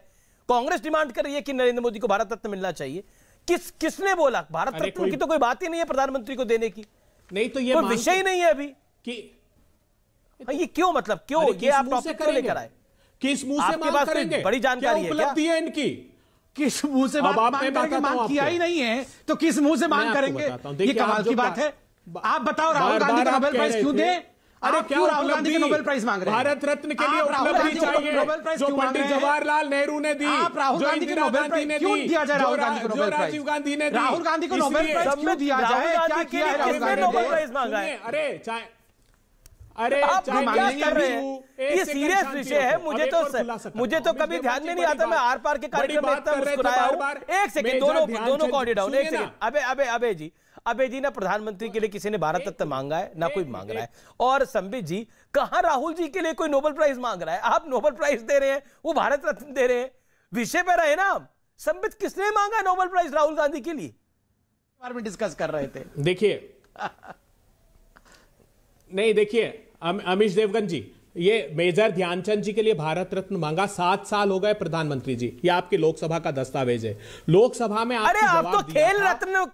कांग्रेस डिमांड कर रही है कि नरेंद्र मोदी को भारत रत्न मिलना चाहिए। किसने बोला? भारत रत्न की तो कोई बात ही नहीं है प्रधानमंत्री को देने की, नहीं तो ये विषय ही नहीं है अभी कि ये क्यों, मतलब क्यों ये आप टॉपिक क्यों लेकर आए? किस मुंह से मांग करेंगे? बड़ी जानकारी है, उपलब्धि है इनकी, किस मुंह से मांग किया ही नहीं है तो किस मुंह से मांग करेंगे? ये कमाल की बात है। आप बताओ, राहुल गांधी को नोबेल प्राइज क्यों दे? अरे क्यों राहुल गांधी को नोबेल प्राइज मांग रहे हैं? भारत रत्न के लिए उपलब्धि चाहिए जो पंडित जवाहरलाल नेहरू ने दी। आप राहुल गांधी को नोबेल प्राइज क्यों दिया जाए? राहुल गांधी को नोबेल प्राइज, राजीव गांधी ने दी। राहुल गांधी को नोबेल प्राइज क्यों दिया जाए? क्या किया है राहुल गांधी ने? अरे अरे आप क्या कर रहे हैं? ये सीरियस विषय है। मुझे तो कभी ध्यान में नहीं आता। मैं आर पार के कार्यक्रम में इतना मुस्कुराया हूं। एक सेकंड, दोनों को ऑडियो डाउन। एक सेकंड, अबे जी ना, प्रधानमंत्री के लिए किसी ने भारत रत्न मांगा है ना, कोई मांग रहा है। और संबित जी, कहां राहुल जी के लिए कोई नोबेल प्राइज मांग रहा है? आप नोबेल प्राइज दे रहे हैं, वो भारत रत्न दे रहे हैं। विषय पे रहे ना। संबित, किसने मांगा नोबेल प्राइज राहुल गांधी के लिए? बारे में डिस्कस कर रहे थे। देखिए नहीं, देखिए अमीश देवगन जी, ये मेजर ध्यानचंद जी के लिए भारत रत्न मांगा। 7 साल हो गए प्रधानमंत्री जी। ये आपके लोकसभा का दस्तावेज है। लोकसभा में अरे आप तो खेल रत्न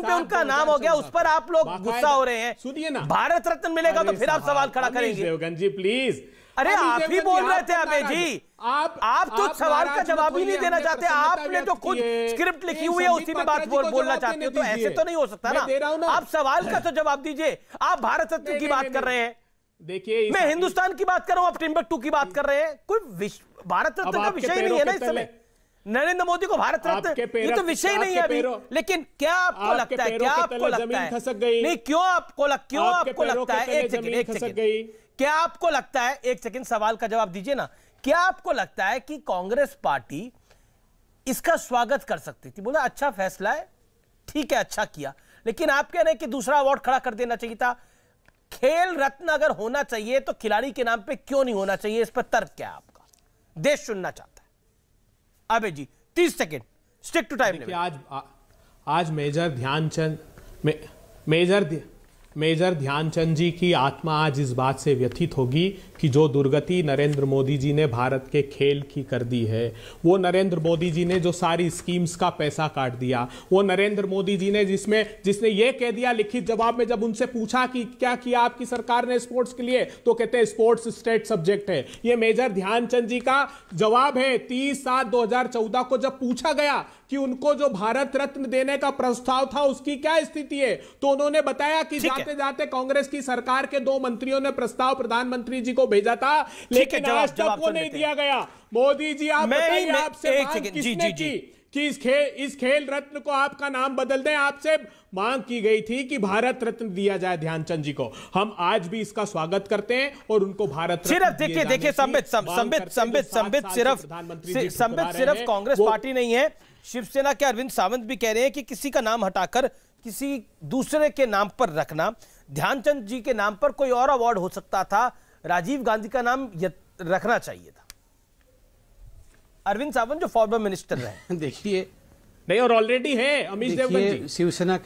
पे उनका नाम हो गया, उस पर आप लोग गुस्सा हो रहे हैं। सुनिए ना, भारत रत्न मिलेगा तो फिर आप सवाल खड़ा करेंगे। देवगन जी प्लीज। अरे आप ही बोल रहे थे अबे जी, आप तो सवाल का जवाब ही नहीं देना चाहते। आपने तो खुद स्क्रिप्ट लिखी हुई है, उसी में बात बोलना चाहते हो, तो ऐसे तो नहीं हो सकता ना। आप सवाल का तो जवाब दीजिए। आप भारत रत्न की बात कर रहे हैं, देखिए मैं हिंदुस्तान की बात कर रहा हूं, आप टिम्बकटू की बात कर रहे हैं। कोई भारत रत्न का विषय नहीं है ना इस समय। नरेंद्र मोदी को भारत रत्न, ये तो विषय नहीं है अभी। लेकिन क्या आपको लगता है, क्या आपको लगता है, नहीं क्यों आपको लगता है, एक सेकंड, क्या आपको लगता है, एक सेकंड सवाल का जवाब दीजिए ना, क्या आपको लगता है कि कांग्रेस पार्टी इसका स्वागत कर सकती थी? बोला अच्छा फैसला है, ठीक है, अच्छा किया, लेकिन आप कह रहे हैं कि दूसरा अवार्ड खड़ा कर देना चाहिए था। खेल रत्न अगर होना चाहिए तो खिलाड़ी के नाम पे क्यों नहीं होना चाहिए? इस पर तर्क क्या है आपका? देश सुनना चाहता है। अबे जी 30 सेकंड, स्टिक टू टाइम। आज मेजर ध्यानचंद जी की आत्मा आज इस बात से व्यथित होगी कि जो दुर्गति नरेंद्र मोदी जी ने भारत के खेल की कर दी है, वो नरेंद्र मोदी जी ने जो सारी स्कीम्स का पैसा काट दिया, वो नरेंद्र मोदी जी ने जिसने ये कह दिया लिखित जवाब में, जब उनसे पूछा कि क्या किया आपकी सरकार ने स्पोर्ट्स के लिए, तो कहते हैं स्पोर्ट्स स्टेट सब्जेक्ट है। ये मेजर ध्यानचंद जी का जवाब है। 30/7/2014 को जब पूछा गया कि उनको जो भारत रत्न देने का प्रस्ताव था उसकी क्या स्थिति है, तो उन्होंने बताया कि जाते जाते कांग्रेस की सरकार के 2 मंत्रियों ने प्रस्ताव प्रधानमंत्री जी को भेजा था, लेकिन आज तक वो नहीं दिया गया। मोदी जी आप बताइए, आपसे मांग किसने की कि इस खेल रत्न को आपका नाम बदल दें? आपसे मांग की गई थी कि भारत रत्न दिया जाए ध्यानचंद जी को। हम आज भी इसका स्वागत करते हैं और उनको भारत सिर्फ देखिए संबित सिर्फ कांग्रेस पार्टी नहीं है, शिवसेना के अरविंद सावंत भी कह रहे हैं कि किसी का नाम हटाकर किसी दूसरे के नाम पर रखना। ध्यानचंद जी के नाम पर कोई और अवार्ड हो सकता था, राजीव गांधी का नाम रखना चाहिए था। अरविंद सावंत जो फॉर्मर मिनिस्टर रहे, देखिए नहीं, और ऑलरेडी है अमीश देवगन जी, शिवसेना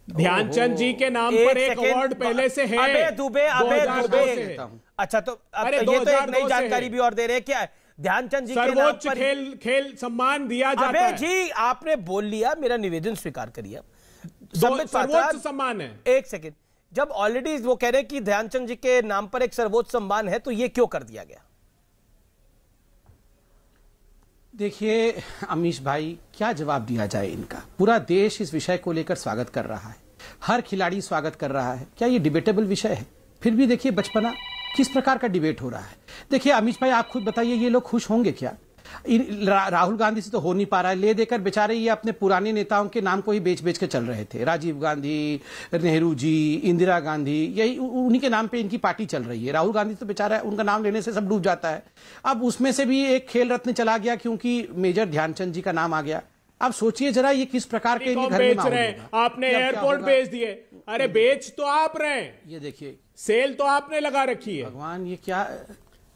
ध्यानचंद जी के नाम पर एक अवार्ड पहले से है। अबे दुबे अच्छा, तो ये तो एक नई जानकारी भी और दे रहे हैं क्या? ध्यानचंद जी के नाम पर खेल सम्मान दिया जाता है। जी आपने बोल लिया, मेरा निवेदन स्वीकार करिए। सर्वोच्च सम्मान है। एक सेकंड, जब ऑलरेडी वो कह रहे हैं कि ध्यानचंद जी के नाम पर एक सर्वोच्च सम्मान है, तो ये क्यों कर दिया गया? देखिए अमीश भाई, क्या जवाब दिया जाए इनका? पूरा देश इस विषय को लेकर स्वागत कर रहा है, हर खिलाड़ी स्वागत कर रहा है। क्या ये डिबेटेबल विषय है? फिर भी देखिए बचपना किस प्रकार का डिबेट हो रहा है। देखिए अमीश भाई, आप खुद बताइए, ये लोग खुश होंगे क्या? राहुल गांधी से तो हो नहीं पा रहा है, ले देकर बेचारे ये अपने पुराने नेताओं के नाम को ही बेच बेच के चल रहे थे। राजीव गांधी, नेहरू जी, इंदिरा गांधी, यही उन्हीं के नाम पे इनकी पार्टी चल रही है। राहुल गांधी तो बेचारा उनका नाम लेने से सब डूब जाता है। अब उसमें से भी एक खेल रत्न चला गया क्योंकि मेजर ध्यानचंद जी का नाम आ गया। अब सोचिए जरा, ये किस प्रकार के इनके घर में माहौल होगा। आपने एयरपोर्ट बेच दिए। अरे बेच तो आप रहे हैं, ये देखिए सेल तो आपने लगा रखी है। भगवान, ये क्या?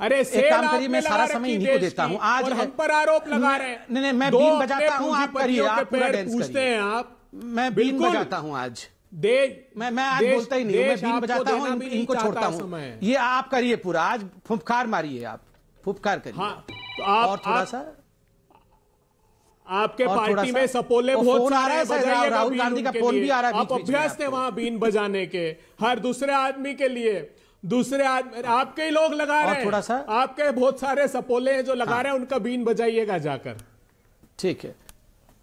अरे एक काम करिए, मैं सारा समय इन्हीं को देता हूँ। आज हम पर आरोप लगा रहे हैं। नहीं, मैं बीन बजाता हूँ, आप करिए, आप पूरा डांस पूछते हैं आप। मैं बीन बजाता हूँ आज। मैं आज बोलता ही नहीं हूँ, मैं बीन बजाता हूँ, इनको छोड़ता हूँ। ये आप करिए पूरा, आज फुफकार मारिए, आप फुफकार करिए। और थोड़ा सा आपके पार्टी में सपोले बहुत आ रहा है, राहुल गांधी का फोन भी आ रहा है। आप अभ्यस्त है वहां बीन बजाने के, हर दूसरे आदमी के लिए। दूसरे आदमी आपके ही लोग लगा रहे हैं। थोड़ा सा आपके बहुत सारे सपोले हैं जो लगा रहे हैं, उनका बीन बजाइएगा जाकर। ठीक है,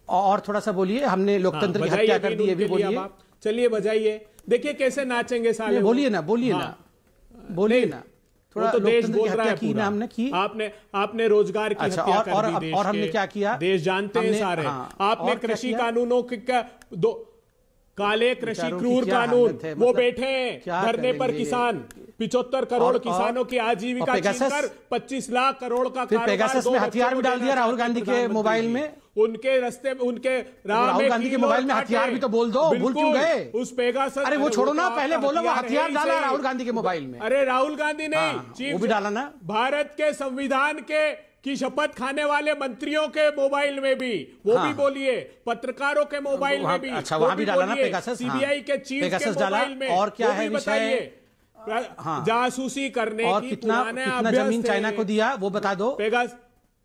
और थोड़ा सा बोलिए, हमने लोकतंत्र की हत्या कर दी, ये भी बोलिए। चलिए बजाइए, देखिए कैसे नाचेंगे साले। बोलिए ना, बोलिए ना, बोलिए ना। थोड़ा तो देश बोल रहा है पूरा। हमने की आपने रोजगार की हत्या कर दी देश और हमने क्या किया? देश जानते हैं सारे। आपने कृषि कानूनों काले कृषि बेचारों की क्रूर क्या कानून हालत है, वो मतलब बैठे हैं क्या धरने पर करेंगे? किसान 75 करोड़ किसानों की आजीविका पेगासस? छीनकर 25 लाख करोड़ का फिर कारोबार पेगासस दो में बच्चों हथियार को भी डाल देना दिया राहुल चाहते गांधी के प्रधानमंत्री मोबाइल जी। में। उनके रास्ते में उनके राह राहुल में गांधी के कील और मोबाइल में कांटे। हथियार भी तो बोल दो, भूल क्यों बिल्कुल, गए? उस पेगासस अरे वो छोड़ो ना, आपका पहले बोलो वो हथियार है ही डाला सही। राहुल गांधी के मोबाइल में। अरे राहुल गांधी नहीं, हाँ, वो भी डाला ना। भारत के संविधान के की शपथ खाने वाले मंत्रियों के मोबाइल में भी वो भी बोलिए, पत्रकारों के मोबाइल में भी। अच्छा, वहां भी डाला ना पेगासस। सीबीआई के चीफ के पेगासस डाला। मोबाइल में। और क्या वो है भी विषय? बताइए। जासूसी करने और की कितना पुराने कितना अभ्यस्त जमीन थे। चाइना को दिया वो बता दो। पेगास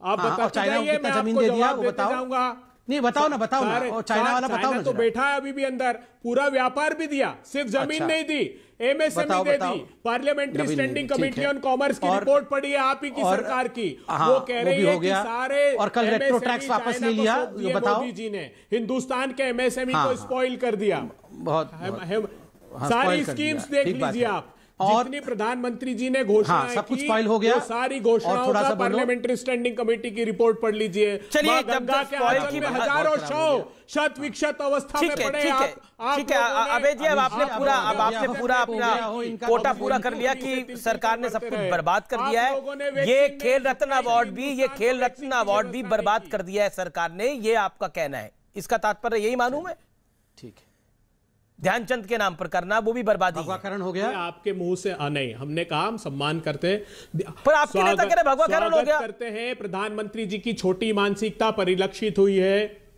आप हाँ, और बताते चाइना को जाइए, कितना मैं जमीन आपको दे दिया जवाब वो देते बताओ। जाऊंगा। नहीं बताओ ना, बताओ ना। और चाइना वाला बताओ ना तो जरा। बैठा है अभी भी अंदर, पूरा व्यापार भी दिया, सिर्फ जमीन अच्छा। नहीं दी, एमएसएमई बताओ, दे बताओ। दी। पार्लियामेंट्री नवीन स्टैंडिंग ठीक कमेटी है। ऑन कॉमर्स की और- रिपोर्ट पड़ी है आप ही की और- सरकार की। हाँ, वो कह वो रही भी है हो कि गया। सारे और कल रेट्रो MSME टैक्स वापस चाइना ले को लिया, सौंप दिए ये बताओ। मोदी जी ने हिंदुस्तान के एमएसएमई हाँ, को हाँ। स्पॉइल कर दिया। बहुत हाँ, सारी spoil कर स्कीम्स दिया। देख ठीक बात लीजिए है। आप, और- जितनी प्रधानमंत्री जी ने घोषणाएं हाँ, सब कुछ की, spoil हो गया। वो सारी और घोषणाओं थोड़ा का सा बोलो। पार्लियामेंट्री स्टैंडिंग कमेटी की रिपोर्ट पढ़ लीजिए। चलिए, मां जब गंगा तक के spoil आंचल की में बात- हजारों बहुत खराब हो शव शत विक्षत अवस्था में ठीक है, पड़े। ठीक है, ठीक है। अबे जी, अब आपने पूरा अपना कोटा पूरा कर लिया कि सरकार ने सब कुछ बर्बाद कर दिया है। ये खेल रत्न अवार्ड भी, ये खेल रत्न अवार्ड भी बर्बाद कर दिया है सरकार ने, ये आपका कहना है। इसका तात्पर्य यही मालूम है? ठीक है। ध्यानचंद के नाम पर करना वो भी बर्बादी है। भगवाकरण हो गया। आपके मुंह से नहीं, हमने कहा हम सम्मान करते हैं, पर आपके नेता कह रहे भगवाकरण हो स्वागत गया। करते हैं। प्रधानमंत्री जी की छोटी मानसिकता परिलक्षित हुई है।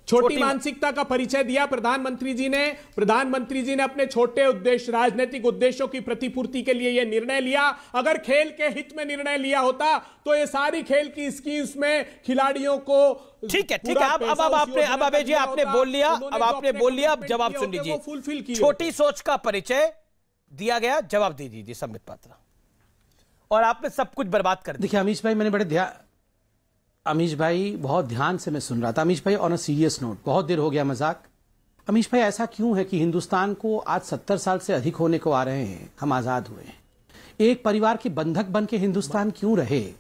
छोटी मानसिकता का परिचय दिया प्रधानमंत्री जी ने। प्रधानमंत्री जी ने अपने छोटे उद्देश्य, राजनीतिक उद्देश्यों की प्रतिपूर्ति के लिए यह निर्णय लिया। अगर खेल के हित में निर्णय लिया होता तो ये सारी खेल की स्कीम्स में खिलाड़ियों को ठीक है, ठीक है। अब अबे जी आपने बोल लिया, अब आपने बोल लिया, अब जवाब सुन लीजिए। छोटी सोच का परिचय दिया गया, जवाब दे दीजिए संबित पात्रा। और आपने सब कुछ बर्बाद कर दिया। देखिए अमीश भाई, मैंने बड़े अमीश भाई बहुत ध्यान से मैं सुन रहा था। अमीश भाई ऑन अ सीरियस नोट, बहुत देर हो गया मजाक। अमीश भाई ऐसा क्यों है कि हिंदुस्तान को आज 70 साल से अधिक होने को आ रहे हैं, हम आजाद हुए हैं, एक परिवार के बंधक बन के हिंदुस्तान क्यों रहे?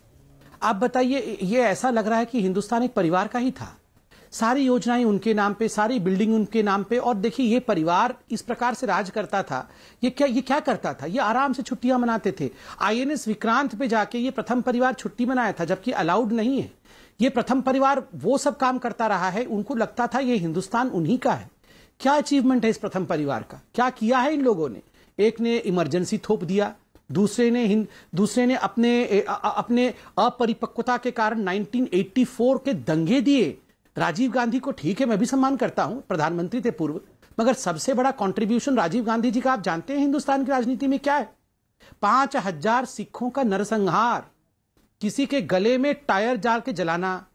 आप बताइए। ये ऐसा लग रहा है कि हिंदुस्तान एक परिवार का ही था, सारी योजनाएं उनके नाम पे, सारी बिल्डिंग उनके नाम पे। और देखिए ये परिवार इस प्रकार से राज करता था। ये क्या करता था? ये आराम से छुट्टियां मनाते थे। आईएनएस विक्रांत पे जाके ये प्रथम परिवार छुट्टी मनाया था, जबकि अलाउड नहीं है। ये प्रथम परिवार वो सब काम करता रहा है, उनको लगता था ये हिंदुस्तान उन्हीं का है। क्या अचीवमेंट है इस प्रथम परिवार का? क्या किया है इन लोगों ने? एक ने इमरजेंसी थोप दिया, दूसरे ने अपने अपरिपक्वता के कारण 1984 के दंगे दिए। राजीव गांधी को, ठीक है मैं भी सम्मान करता हूं, प्रधानमंत्री थे पूर्व, मगर सबसे बड़ा कंट्रीब्यूशन राजीव गांधी जी का आप जानते हैं हिंदुस्तान की राजनीति में क्या है? 5000 सिखों का नरसंहार, किसी के गले में टायर डाल के जलाना,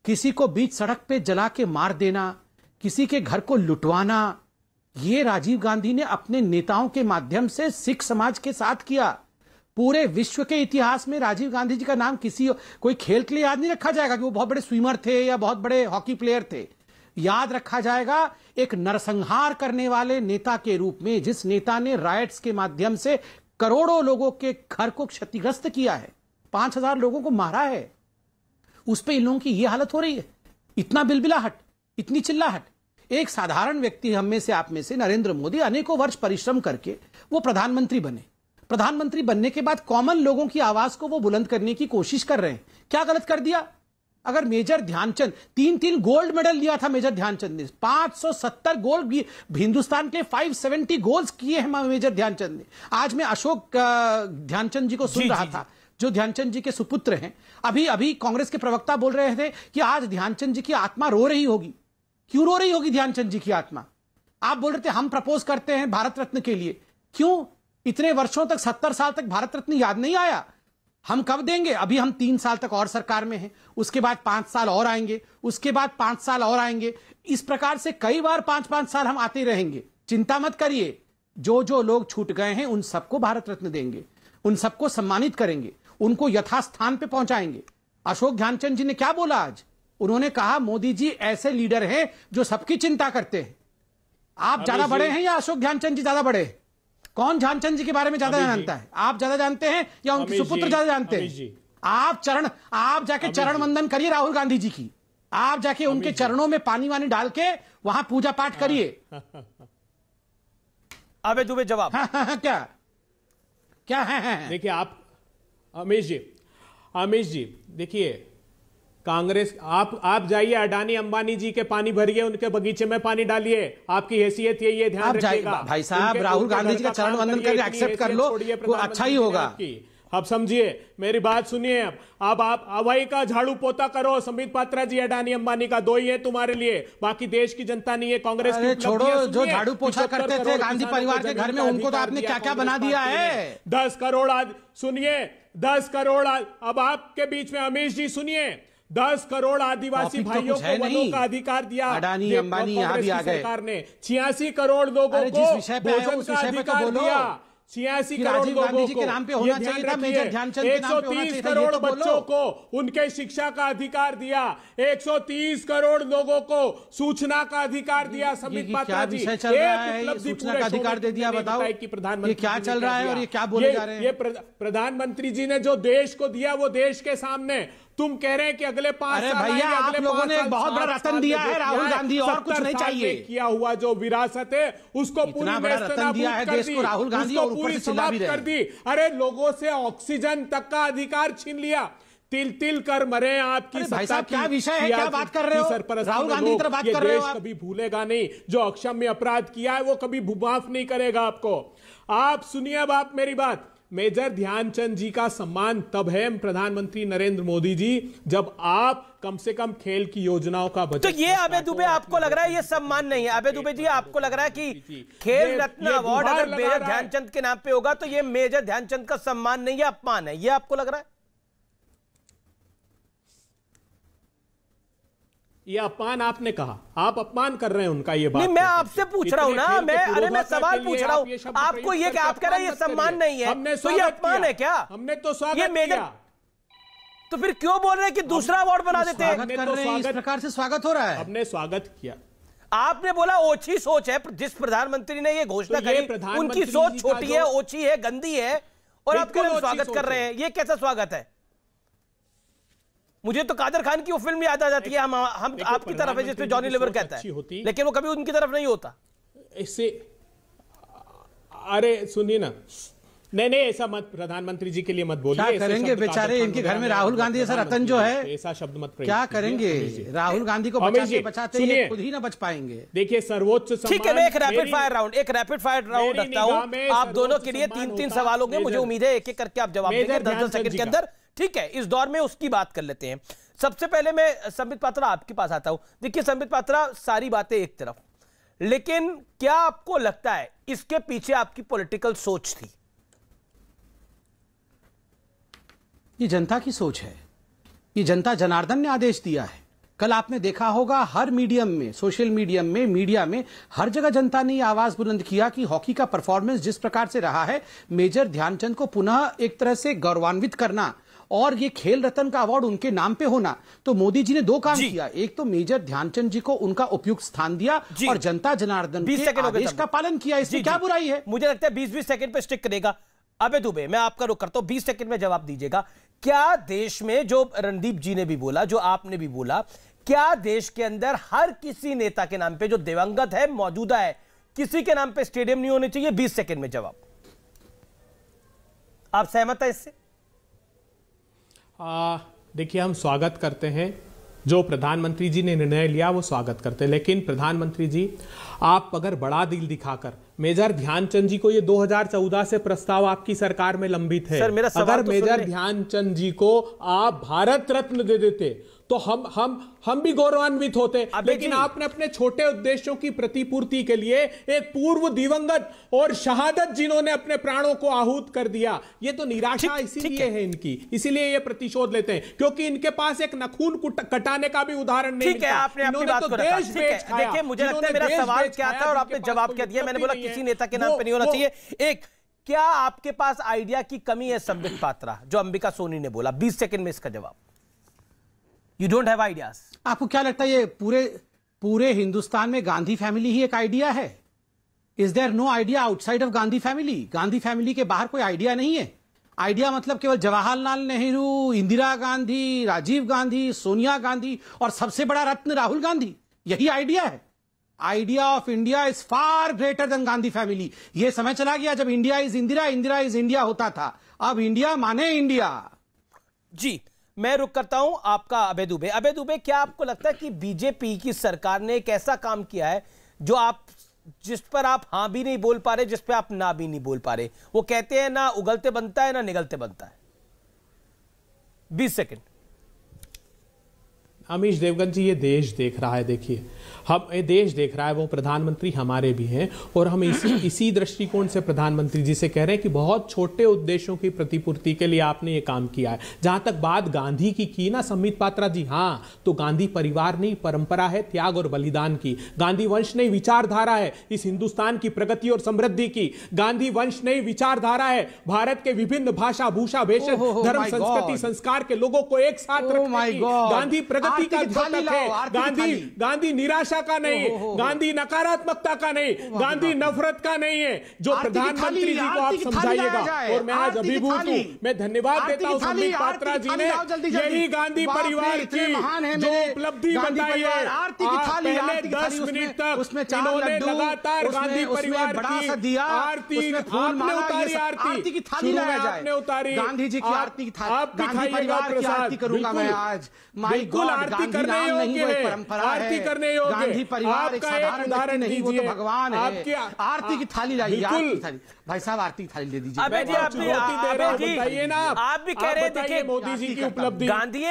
किसी को बीच सड़क पे जला के मार देना, किसी के घर को लुटवाना, ये राजीव गांधी ने अपने नेताओं के माध्यम से सिख समाज के साथ किया। पूरे विश्व के इतिहास में राजीव गांधी जी का नाम कोई खेल के लिए याद नहीं रखा जाएगा कि वो बहुत बड़े स्विमर थे या बहुत बड़े हॉकी प्लेयर थे। याद रखा जाएगा एक नरसंहार करने वाले नेता के रूप में, जिस नेता ने राइट्स के माध्यम से करोड़ों लोगों के घर को क्षतिग्रस्त किया है, 5000 लोगों को मारा है। उस पे इन लोगों की ये हालत हो रही है, इतना बिलबिलाहट, इतनी चिल्लाहट। एक साधारण व्यक्ति, हम में से आप में से, नरेंद्र मोदी, अनेकों वर्ष परिश्रम करके वो प्रधानमंत्री बने। प्रधानमंत्री बनने के बाद कॉमन लोगों की आवाज को वो बुलंद करने की कोशिश कर रहे हैं। क्या गलत कर दिया? अगर मेजर ध्यानचंद, 3 गोल्ड मेडल लिया था मेजर ध्यानचंद ने, 570 गोल हिंदुस्तान के 570 गोल्स किए हैं मेजर ध्यानचंद ने। आज मैं अशोक ध्यानचंद जी को सुन रहा था, जो ध्यानचंद जी के सुपुत्र हैं। अभी कांग्रेस के प्रवक्ता बोल रहे थे कि आज ध्यानचंद जी की आत्मा रो रही होगी। क्यों रो रही होगी ध्यानचंद जी की आत्मा? आप बोल रहे थे हम प्रपोज करते हैं भारत रत्न के लिए। क्यों? इतने वर्षों तक, 70 साल तक भारत रत्न याद नहीं आया? हम कब देंगे? अभी हम 3 साल तक और सरकार में हैं, उसके बाद 5 साल और आएंगे, उसके बाद 5 साल और आएंगे। इस प्रकार से कई बार 5-5 साल हम आते रहेंगे। चिंता मत करिए, जो लोग छूट गए हैं उन सबको भारत रत्न देंगे, उन सबको सम्मानित करेंगे, उनको यथास्थान पे पहुंचाएंगे। अशोक ध्यानचंद जी ने क्या बोला आज? उन्होंने कहा मोदी जी ऐसे लीडर हैं जो सबकी चिंता करते हैं। आप ज्यादा बड़े हैं या अशोक ध्यानचंद जी ज्यादा बड़े हैं? कौन ध्यानचंद जी के बारे में ज्यादा जानता है? आप ज्यादा जानते हैं या उनके सुपुत्र ज्यादा जानते हैं? आप जाके चरण वंदन करिए राहुल गांधी जी की। आप जाके उनके चरणों में पानी वानी डाल के वहां पूजा पाठ करिए। अबे दुबे जवाब। क्या क्या है? देखिए आप अमीश जी देखिए, कांग्रेस आप जाइए अडानी अंबानी जी के पानी भरिए, उनके बगीचे में पानी डालिए, आपकी हैसियत यही है, ध्यान रखिएगा। भाई साहब राहुल गांधी जी का चरण वंदन करके एक्सेप्ट कर लो, अच्छा ही होगा। अब समझिए मेरी बात सुनिए। अब आप हवाई का झाड़ू पोता करो। संबित पात्रा जी अडानी अंबानी का दो ही है तुम्हारे लिए, बाकी देश की जनता नहीं है। कांग्रेस की छोड़ो, जो झाड़ू पोछा करते थे गांधी परिवार के घर में, उनको तो आपने क्या क्या बना दिया है। 10 करोड़ सुनिए, 10 करोड़ अब आपके बीच में अमीश जी सुनिए, 10 करोड़ आदिवासी भाइयों को वनों का अधिकार दिया अडानी अंबानी यहाँ भी आ गए। सरकार ने 86 करोड़ लोगों को भोजन का अधिकार दिया। 86 करोड़ लोगों को के नाम पे होना चाहिए था, मेजर ध्यानचंद के नाम पे होना चाहिए था। 130 करोड़ बच्चों को उनके शिक्षा का अधिकार दिया। 130 करोड़ लोगों को सूचना का अधिकार दिया। संबित पात्रा जी चल रहा है, सूचना का अधिकार दे दिया। बताओ कि प्रधानमंत्री क्या चल रहा है और ये क्या बोले जा रहे हैं? ये प्रधानमंत्री जी ने जो देश को दिया वो देश के सामने तुम कह रहे हैं कि अगले 5 साल भैया आप लोगों ने एक बहुत बड़ा रतन दिया है राहुल गांधी, और कुछ नहीं चाहिए। किया हुआ जो विरासत है उसको पूरी रतन दिया है देश को राहुल गांधी, और ऊपर से चिल्ला भी रहे कर दी। अरे लोगों से ऑक्सीजन तक का अधिकार छीन लिया। तिल तिल कर मरे आपकी भाई साहब, क्या विषय है, क्या बात कर रहे हो? राहुल गांधी की तरफ बात कर रहे हो आप? कभी भूलेगा नहीं, जो अक्षम्य अपराध किया है वो कभी माफ नहीं करेगा आपको। आप सुनिए अब आप मेरी बात। मेजर ध्यानचंद जी का सम्मान तब है प्रधानमंत्री नरेंद्र मोदी जी जब आप कम से कम खेल की योजनाओं का बजट। तो ये अबे दुबे आपको लग रहा है ये सम्मान नहीं है? अबे दुबे जी आपको लग रहा है कि खेल रत्न अवार्ड अगर मेजर ध्यानचंद के नाम पे होगा तो ये मेजर ध्यानचंद का सम्मान नहीं है, अपमान है, ये आपको लग रहा है? ये अपमान आपने कहा, आप अपमान कर रहे हैं उनका। ये बात नहीं, मैं आपसे पूछ रहा हूं ना, मैं सवाल पूछ रहा हूं। आपको ये क्या आप कह रहे हैं ये सम्मान नहीं है, तो ये अपमान है क्या? हमने तो स्वागत किया। तो फिर क्यों बोल रहे हैं कि दूसरा अवार्ड बना देते हैं? इस प्रकार से स्वागत हो रहा है। हमने स्वागत किया। आपने बोला ओछी सोच है, जिस प्रधानमंत्री ने ये घोषणा करी उनकी सोच छोटी है, ओछी है, गंदी है, और आप कह रहे हैं स्वागत कर रहे हैं। ये कैसा स्वागत है? मुझे तो कादर खान की वो फिल्म याद आ जाती है, हम आपकी तरफ है, जिसमें जॉनी लीवर कहता है, लेकिन वो कभी उनकी तरफ नहीं होता। इससे अरे सुनिए ना, नहीं ऐसा मत, प्रधानमंत्री जी के लिए मत बोलिए। क्या करेंगे बेचारे, इनके घर में राहुल गांधी जैसा रतन जो है, ऐसा शब्द मत क्या करेंगे? राहुल गांधी को बचाते ये खुद ही ना बच पाएंगे। देखिए सर्वोच्च सम्मान। ठीक है, मैं एक रैपिड फायर राउंड रखता हूं आप दोनों के लिए। 3-3 सवाल होंगे, मुझे उम्मीद है एक एक करके आप जवाब देंगे 10-10 सेकंड के अंदर। ठीक है, इस दौर में उसकी बात कर लेते हैं। सबसे पहले मैं संबित पात्रा आपके पास आता हूं। देखिए संबित पात्रा, सारी बातें एक तरफ, लेकिन क्या आपको लगता है इसके पीछे आपकी पॉलिटिकल सोच थी? ये जनता की सोच है, ये जनता जनार्दन ने आदेश दिया है। कल आपने देखा होगा हर मीडियम में, सोशल मीडियम में, मीडिया में, हर जगह जनता ने आवाज बुलंद किया कि हॉकी का परफॉर्मेंस जिस प्रकार से रहा है, मेजर ध्यानचंद को पुनः एक तरह से गौरवान्वित करना और ये खेल रत्न का अवार्ड उनके नाम पे होना। तो मोदी जी ने दो काम किया, एक तो मेजर ध्यानचंद जी को उनका उपयुक्त स्थान दिया और जनता जनार्दन के आदेश का पालन किया। इसमें क्या बुराई है? मुझे लगता है 20-20 सेकंड पे स्टिक करेगा। अबे दुबे, मैं आपका रुख करता हूं, 20 सेकंड में जवाब दीजिएगा। क्या देश में, जो रणदीप जी ने भी बोला, जो आपने भी बोला, क्या देश के अंदर हर किसी नेता के नाम पे जो दिवंगत है, मौजूदा है, किसी के नाम पे स्टेडियम नहीं होने चाहिए? 20 सेकंड में जवाब। आप सहमत है इससे? देखिए, हम स्वागत करते हैं जो प्रधानमंत्री जी ने निर्णय लिया, वो स्वागत करते हैं। लेकिन प्रधानमंत्री जी, आप अगर बड़ा दिल दिखाकर मेजर ध्यानचंद जी को, ये 2014 से प्रस्ताव आपकी सरकार में लंबित है, अगर मेजर ध्यानचंद जी को आप भारत रत्न दे देते तो हम भी गौरवान्वित होते। लेकिन आपने अपने छोटे उद्देश्यों की प्रतिपूर्ति के लिए एक पूर्व दिवंगत और शहादत जिन्होंने अपने प्राणों को आहूत कर दिया, ये तो निराशा इसीलिए है इनकी, इसीलिए ये प्रतिशोध लेते हैं, क्योंकि इनके पास एक नखून कटाने का भी उदाहरण नहीं। ठीक है, आपने अपनी बात को रखा। देखिए, मुझे लगता है मेरा सवाल क्या था और आपने जवाब क्या दिया। मैंने बोला किसी नेता के नाम पे नहीं होना चाहिए। एक, क्या आपके पास आइडिया की कमी है संबित पात्रा, जो अंबिका सोनी ने बोला? 20 सेकंड में इसका जवाब। You don't have ideas. आपको क्या लगता है ये पूरे हिंदुस्तान में गांधी फैमिली ही एक आइडिया है? Is there no idea outside of Gandhi family? Gandhi family के बाहर कोई आइडिया नहीं है? आइडिया मतलब केवल जवाहरलाल नेहरू, इंदिरा गांधी, राजीव गांधी, सोनिया गांधी और सबसे बड़ा रत्न राहुल गांधी, यही आइडिया है? Idea of India is far greater than Gandhi family. यह समय चला गया जब India is Indira, Indira is India होता था। अब इंडिया माने इंडिया। जी, मैं रुक करता हूं आपका अभय दुबे। अभय दुबे, क्या आपको लगता है कि बीजेपी की सरकार ने एक ऐसा काम किया है जिस पर आप हां भी नहीं बोल पा रहे, जिस पर आप ना भी नहीं बोल पा रहे? वो कहते हैं ना उगलते बनता है ना निगलते बनता है। 20 सेकंड। अमीश देवगन जी, ये देश देख रहा है, देखिए हम ये देश देख रहा है, वो प्रधानमंत्री हमारे भी हैं और हम इसी दृष्टिकोण से प्रधानमंत्री जी से कह रहे हैं कि बहुत छोटे उद्देश्यों की प्रतिपूर्ति के लिए आपने ये काम किया है। जहां तक बात गांधी की ना संबित पात्रा जी, हाँ, तो गांधी परिवार नहीं, परंपरा है त्याग और बलिदान की। गांधी वंश नहीं, विचारधारा है इस हिंदुस्तान की प्रगति और समृद्धि की। गांधी वंश नहीं, विचारधारा है भारत के विभिन्न भाषा, भूषा, भेषज, धर्म, संस्कृति, संस्कार के लोगों को एक साथ रखने की। गांधी प्रगति का द्योतक है। गांधी निराशा का नहीं, गांधी नकारात्मकता का नहीं, गांधी नफरत का नहीं है, जो प्रधानमंत्री जी को आप समझाइएगा। और मैं आज अभिभूत हूं, मैं धन्यवाद देता हूं संबित पात्रा जी ने, यही गांधी परिवार की जो उपलब्धि बताई है। पहले 10 मिनट तक इन्होंने लगातार गांधी परिवार की आरती, आपने उतारी आरती, आपने उतारी गांधी जी की आरती की थाली, आप भी खाइएगा प्रसाद करूंगा मैं आज। बिल्कुल आरती करने योग्य है, आरती करने योग्य। गांधी परिवार एक साधारण उदाहरण नहीं, वो तो भगवान है। आपकी आरती की थाली लाइए, आरती की थाली। भाई साहब, आरती की थाली दे दीजिए। अबे जी, आप भी कह रहे हैं, देखिए मोदी जी की उपलब्धि। गांधी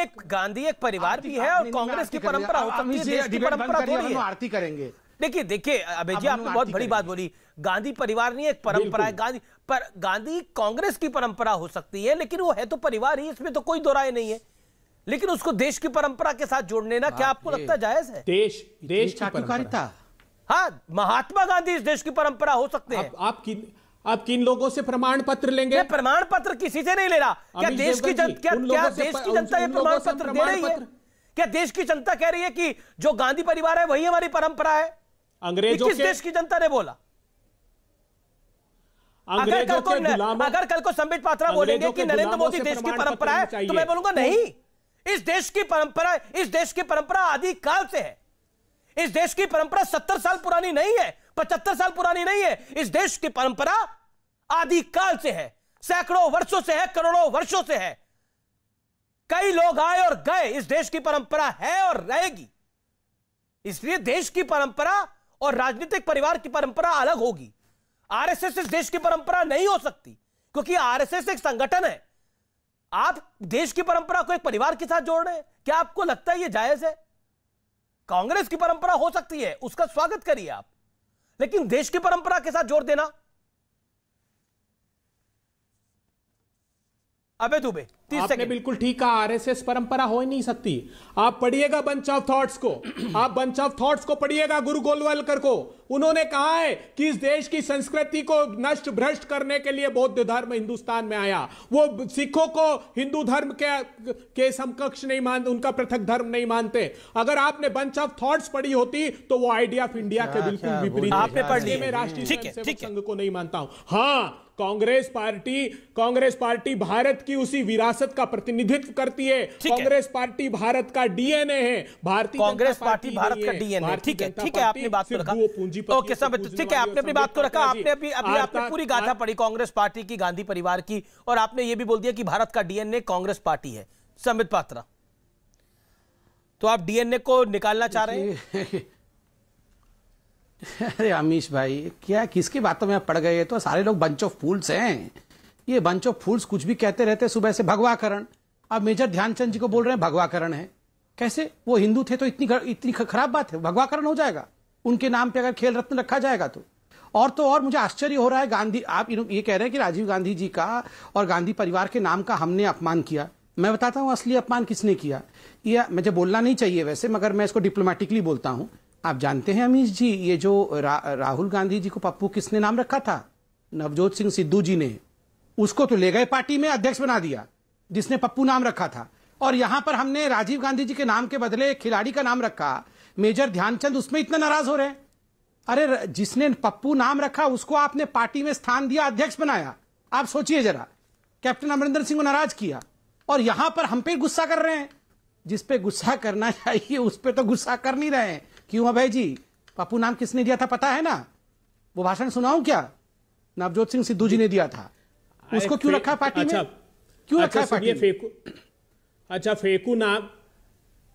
एक परिवार भी है और कांग्रेस की परंपरा हो सकती है, देश की परंपरा थोड़ी है। आरती करेंगे। देखिए अबे जी, आपने बहुत बड़ी बात बोली। गांधी परिवार नहीं, एक परंपरा है। गांधी कांग्रेस की परंपरा हो सकती है, लेकिन वो है तो परिवार ही, इसमें तो कोई दो राय नहीं है। लेकिन उसको देश की परंपरा के साथ जोड़ने ना, क्या आपको लगता है जायज है? देश की परंपरा। हाँ, महात्मा गांधी इस देश की परंपरा हो सकते हैं। आप किन लोगों से प्रमाण पत्र लेंगे? प्रमाण पत्र किसी से नहीं ले रहा। क्या देश की जनता ये प्रमाण पत्र दे रही है? क्या देश की जनता कह रही है कि जो गांधी परिवार है वही हमारी परंपरा है? अंग्रेजों किस देश की जनता ने बोला? अगर कल को संबित पात्रा बोलेंगे कि नरेंद्र मोदी देश की परंपरा है, तो मैं बोलूंगा नहीं, इस देश की परंपरा आदि काल से है। इस देश की परंपरा 70 साल पुरानी नहीं है, 75 साल पुरानी नहीं है। इस देश की परंपरा आदि काल से है, सैकड़ों वर्षों से है, करोड़ों वर्षों से है। कई लोग आए और गए, इस देश की परंपरा है और रहेगी। इसलिए देश की परंपरा और राजनीतिक परिवार की परंपरा अलग होगी। आरएसएस इस देश की परंपरा नहीं हो सकती, क्योंकि आरएसएस एक संगठन है। आप देश की परंपरा को एक परिवार के साथ जोड़ रहे हैं, क्या आपको लगता है यह जायज है? कांग्रेस की परंपरा हो सकती है, उसका स्वागत करिए आप, लेकिन देश की परंपरा के साथ जोड़ देना। अबे दुबे, 30 आपने बिल्कुल ठीक कहा, आरएसएस परंपरा हो ही नहीं सकती। आप पढ़िएगा बंच ऑफ थॉट्स को, आप बंच ऑफ थॉट्स को पढ़िएगा, गुरु गोलवलकर को। उन्होंने कहा है कि इस देश की संस्कृति को नष्ट भ्रष्ट करने के लिए बौद्ध धर्म हिंदुस्तान में आया। वो सिखों को हिंदू धर्म के समकक्ष नहीं मानते, उनका पृथक धर्म नहीं मानते। अगर आपने बंच ऑफ थॉट्स पढ़ी होती तो वो आइडिया ऑफ इंडिया के बिल्कुल विपरीत है। मैं राष्ट्रीय स्वयंसेवक संघ को नहीं मानता हूं। हाँ, कांग्रेस पार्टी भारत की उसी विरासत का प्रतिनिधित्व करती है। कांग्रेस पार्टी भारत का डीएनए है। भारतीय कांग्रेस पार्टी भारत का डीएनए। ठीक है, आपने बात को रखा। ओके सब ठीक है, आपने अपनी बात को रखा। आपने पूरी गाथा पढ़ी कांग्रेस पार्टी की, गांधी परिवार की, और आपने ये भी बोल दिया कि भारत का डीएनए कांग्रेस पार्टी है। संबित पात्रा, तो आप डीएनए को निकालना चाह रहे हैं? अरे अमीश भाई, क्या किसकी बातों में आप पड़ गए? तो सारे लोग बंच ऑफ फूल्स हैं। ये बंच ऑफ फूल्स कुछ भी कहते रहते सुबह से। भगवाकरण, अब मेजर ध्यानचंद जी को बोल रहे हैं भगवाकरण है। कैसे? वो हिंदू थे तो इतनी खराब बात है? भगवाकरण हो जाएगा उनके नाम पे अगर खेल रत्न रखा जाएगा तो। और मुझे आश्चर्य हो रहा है, गांधी, आप ये कह रहे हैं कि राजीव गांधी जी का और गांधी परिवार के नाम का हमने अपमान किया। मैं बताता हूं असली अपमान किसने किया। ये मुझे बोलना नहीं चाहिए वैसे, मगर मैं इसको डिप्लोमेटिकली बोलता हूं। आप जानते हैं अमीश जी, ये जो राहुल गांधी जी को पप्पू किसने नाम रखा था? नवजोत सिंह सिद्धू जी ने। उसको तो ले गए पार्टी में, अध्यक्ष बना दिया, जिसने पप्पू नाम रखा था। और यहां पर हमने राजीव गांधी जी के नाम के बदले एक खिलाड़ी का नाम रखा, मेजर ध्यानचंद, उसमें इतना नाराज हो रहे हैं। अरे जिसने पप्पू नाम रखा उसको आपने पार्टी में स्थान दिया, अध्यक्ष बनाया। आप सोचिए जरा, कैप्टन अमरिंदर सिंह को नाराज किया, और यहां पर हम पे गुस्सा कर रहे हैं। जिस पे गुस्सा करना चाहिए उस पे तो गुस्सा कर नहीं रहे हैं। क्यों अभय जी? पप्पू नाम किसने दिया था पता है ना? वो भाषण सुनाऊं क्या? नवजोत सिंह सिद्धू जी ने दिया था। उसको क्यों रखा पार्टी में? क्यों रखा पार्टी में? अच्छा, फेंकू नाम,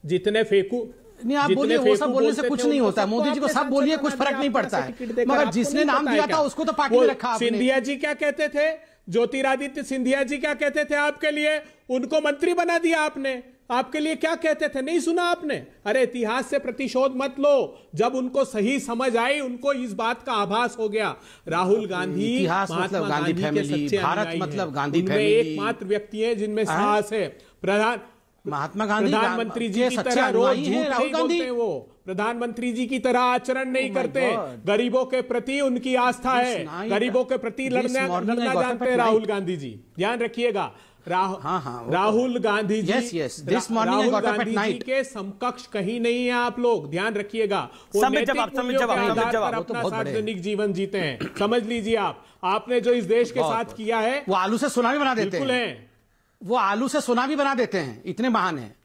जितने फेंकू नहीं, आप बोलिए, वो सब बोलने से कुछ नहीं होता। मोदी जी को सब बोलिए, कुछ फर्क नहीं पड़ता है, मगर जिसने नाम दिया था उसको तो पार्टी में रखा आपने। सिंधिया जी क्या कहते थे? ज्योतिरादित्य सिंधिया जी क्या कहते थे आपके लिए? उनको मंत्री बना दिया आपने। आपके लिए क्या कहते थे? नहीं सुना आपने? अरे इतिहास से प्रतिशोध मत लो। जब उनको सही समझ आई, उनको इस बात का आभास हो गया। राहुल गांधी इतिहास मतलब गांधी फैमिली, भारत मतलब गांधी फैमिली, एकमात्र व्यक्ति है जिनमें साहस है। महात्मा गांधी प्रधानमंत्री जी की तरह रोज झूठ नहीं बोलते, वो प्रधानमंत्री जी की तरह आचरण नहीं करते। गरीबों के प्रति उनकी आस्था है, गरीबों के प्रति लड़ना जानते हैं राहुल गांधी जी। ध्यान रखिएगा, राहुल गांधी जी राहुल गांधी जी के समकक्ष कहीं नहीं है आप लोग। ध्यान रखिएगा, वो नैतिक मूल्यों के आधार पर अपना सार्वजनिक जीवन जीते हैं। समझ लीजिए आपने जो इस देश के साथ किया है, वो आलू से सोना भी बना देते हैं। वो आलू से सोना भी बना देते हैं, इतने महान हैं।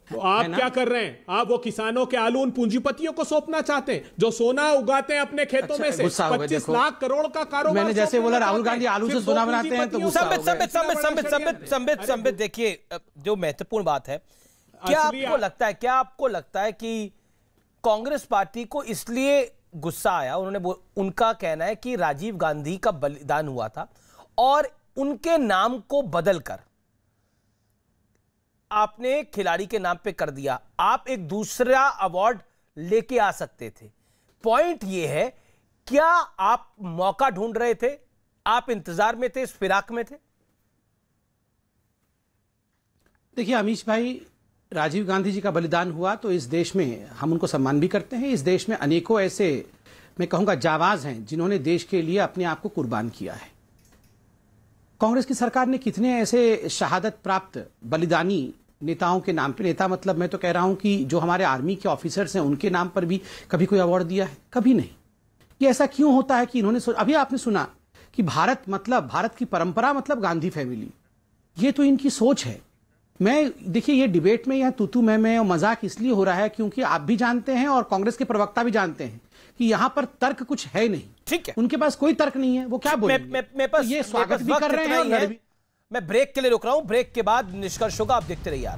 तो आप क्या कर रहे हैं? आप वो किसानों के आलू उन पूंजीपतियों को सौंपना चाहते हैं जो सोना उगाते हैं अपने खेतों में से। 25 लाख करोड़ का कारोबार। मैंने जैसे बोला राहुल गांधी आलू से सोना बनाते हैं, तो संबित देखिए, जो महत्वपूर्ण बात है, क्या आपको लगता है कि कांग्रेस पार्टी को इसलिए गुस्सा आया? उनका कहना है कि राजीव गांधी का बलिदान हुआ था और उनके नाम को बदलकर आपने खिलाड़ी के नाम पे कर दिया। आप एक दूसरा अवार्ड लेके आ सकते थे। पॉइंट यह है, क्या आप मौका ढूंढ रहे थे? आप इंतजार में थे, इस फिराक में थे? देखिए अमीश भाई, राजीव गांधी जी का बलिदान हुआ तो इस देश में हम उनको सम्मान भी करते हैं। इस देश में अनेकों ऐसे, मैं कहूंगा, जाबाज हैं जिन्होंने देश के लिए अपने आप को कुर्बान किया है। कांग्रेस की सरकार ने कितने ऐसे शहादत प्राप्त बलिदानी नेताओं के नाम पे, नेता मतलब मैं तो कह रहा हूं कि जो हमारे आर्मी के ऑफिसर्स हैं उनके नाम पर भी कभी कोई अवार्ड दिया है? कभी नहीं। ये ऐसा क्यों होता है कि इन्होंने अभी आपने सुना कि भारत मतलब, भारत की परंपरा मतलब गांधी फैमिली। ये तो इनकी सोच है। देखिए, ये डिबेट में यह तू मैं और मजाक इसलिए हो रहा है क्योंकि आप भी जानते हैं और कांग्रेस के प्रवक्ता भी जानते हैं कि यहां पर तर्क कुछ है नहीं। ठीक है, उनके पास कोई तर्क नहीं है। वो क्या बोलेंगे? ये स्वागत भी कर रहे हैं। मैं ब्रेक के लिए रुक रहा हूं, ब्रेक के बाद निष्कर्ष होगा, आप देखते रहिए।